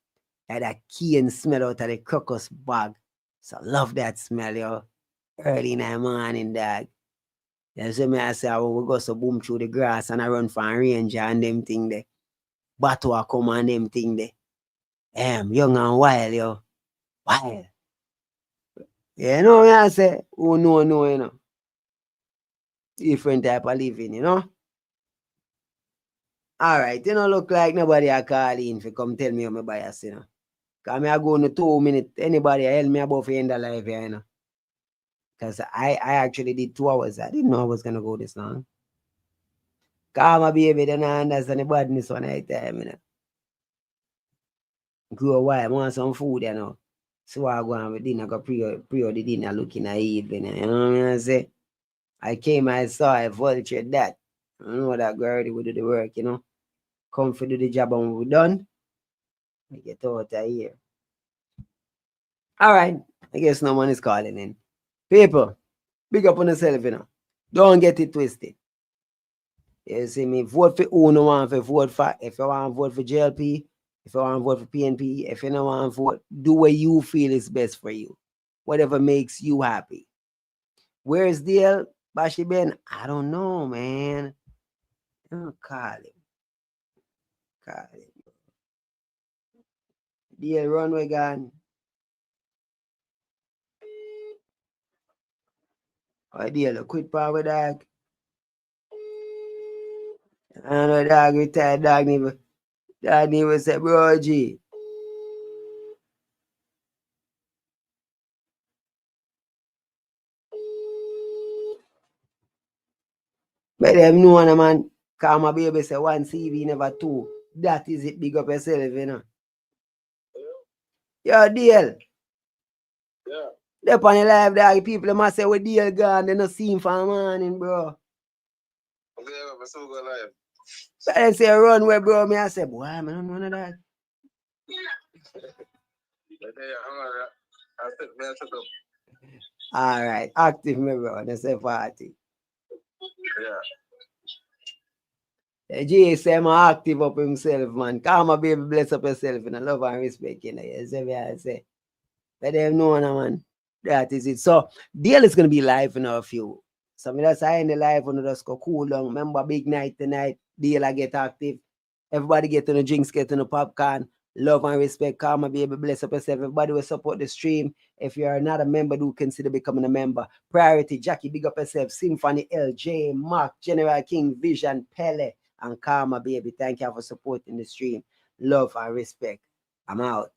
S1: Like that key and smell out of the crocus bag. So I love that smell, yo. Early in the morning, dog. That's what I say, when we go so boom through the grass and I run for a ranger and them thing there. Battle I come and them thing there. Young and wild, yo. Wild. Yeah, you know what I say? Oh, no, you know. Different type of living, you know. All right, you know, look like nobody I call in for come tell me how my bias, you know. Because I go in the 2 minutes, anybody help me about the end of life here, you know. Because I actually did 2 hours. I didn't know I was going to go this long. Because my baby, then I understand the badness one night time, you know. Grow a while, I want some food, you know. So I go on with dinner, go pre the dinner looking at evening. You know what I say? I came, I saw, I vulture that. I know that girl already would do the work, you know. Come for do the job and we're done. I get out of here. All right. I guess no one is calling in. People, big up on yourself, you know. Don't get it twisted. You see me, vote for who no want to vote for. If you want to vote for JLP, if you want to vote for PNP, if you don't want to vote, do what you feel is best for you. Whatever makes you happy. Where's DL? Bashi Ben? I don't know, man. Oh, call him. Call him. DL runway gone. Oh, DL, quit power dog. I know dog retired dog never say, bro, G. But them know one man, cause my baby say one CV, never two. That is it, big up yourself, you know. Yo, DL.
S8: Yeah.
S1: They on the live dog, people must say we DL gone, they not see him for a morning, bro.
S8: Okay, I'm so good live.
S1: So they say run where, bro, me I say, boy, I don't know none of that. All right, active me, bro. That's a party.
S8: Yeah.
S1: The GSM active up himself, man. Come my baby, bless up yourself in love and respect, you know. You see me, I say. Let them know, man. That is it. So, deal is going to be live in a few. So, me just in the live and just go cool down. Remember, big night tonight. Deal I get active. Everybody get on the drinks, get on the popcorn. Love and respect. Come my baby, bless up yourself. Everybody will support the stream. If you are not a member, do consider becoming a member. Priority, Jackie, big up yourself. Symphony, LJ, Mark, General King, Vision, Pele, and Karma, baby. Thank you for supporting the stream. Love and respect. I'm out.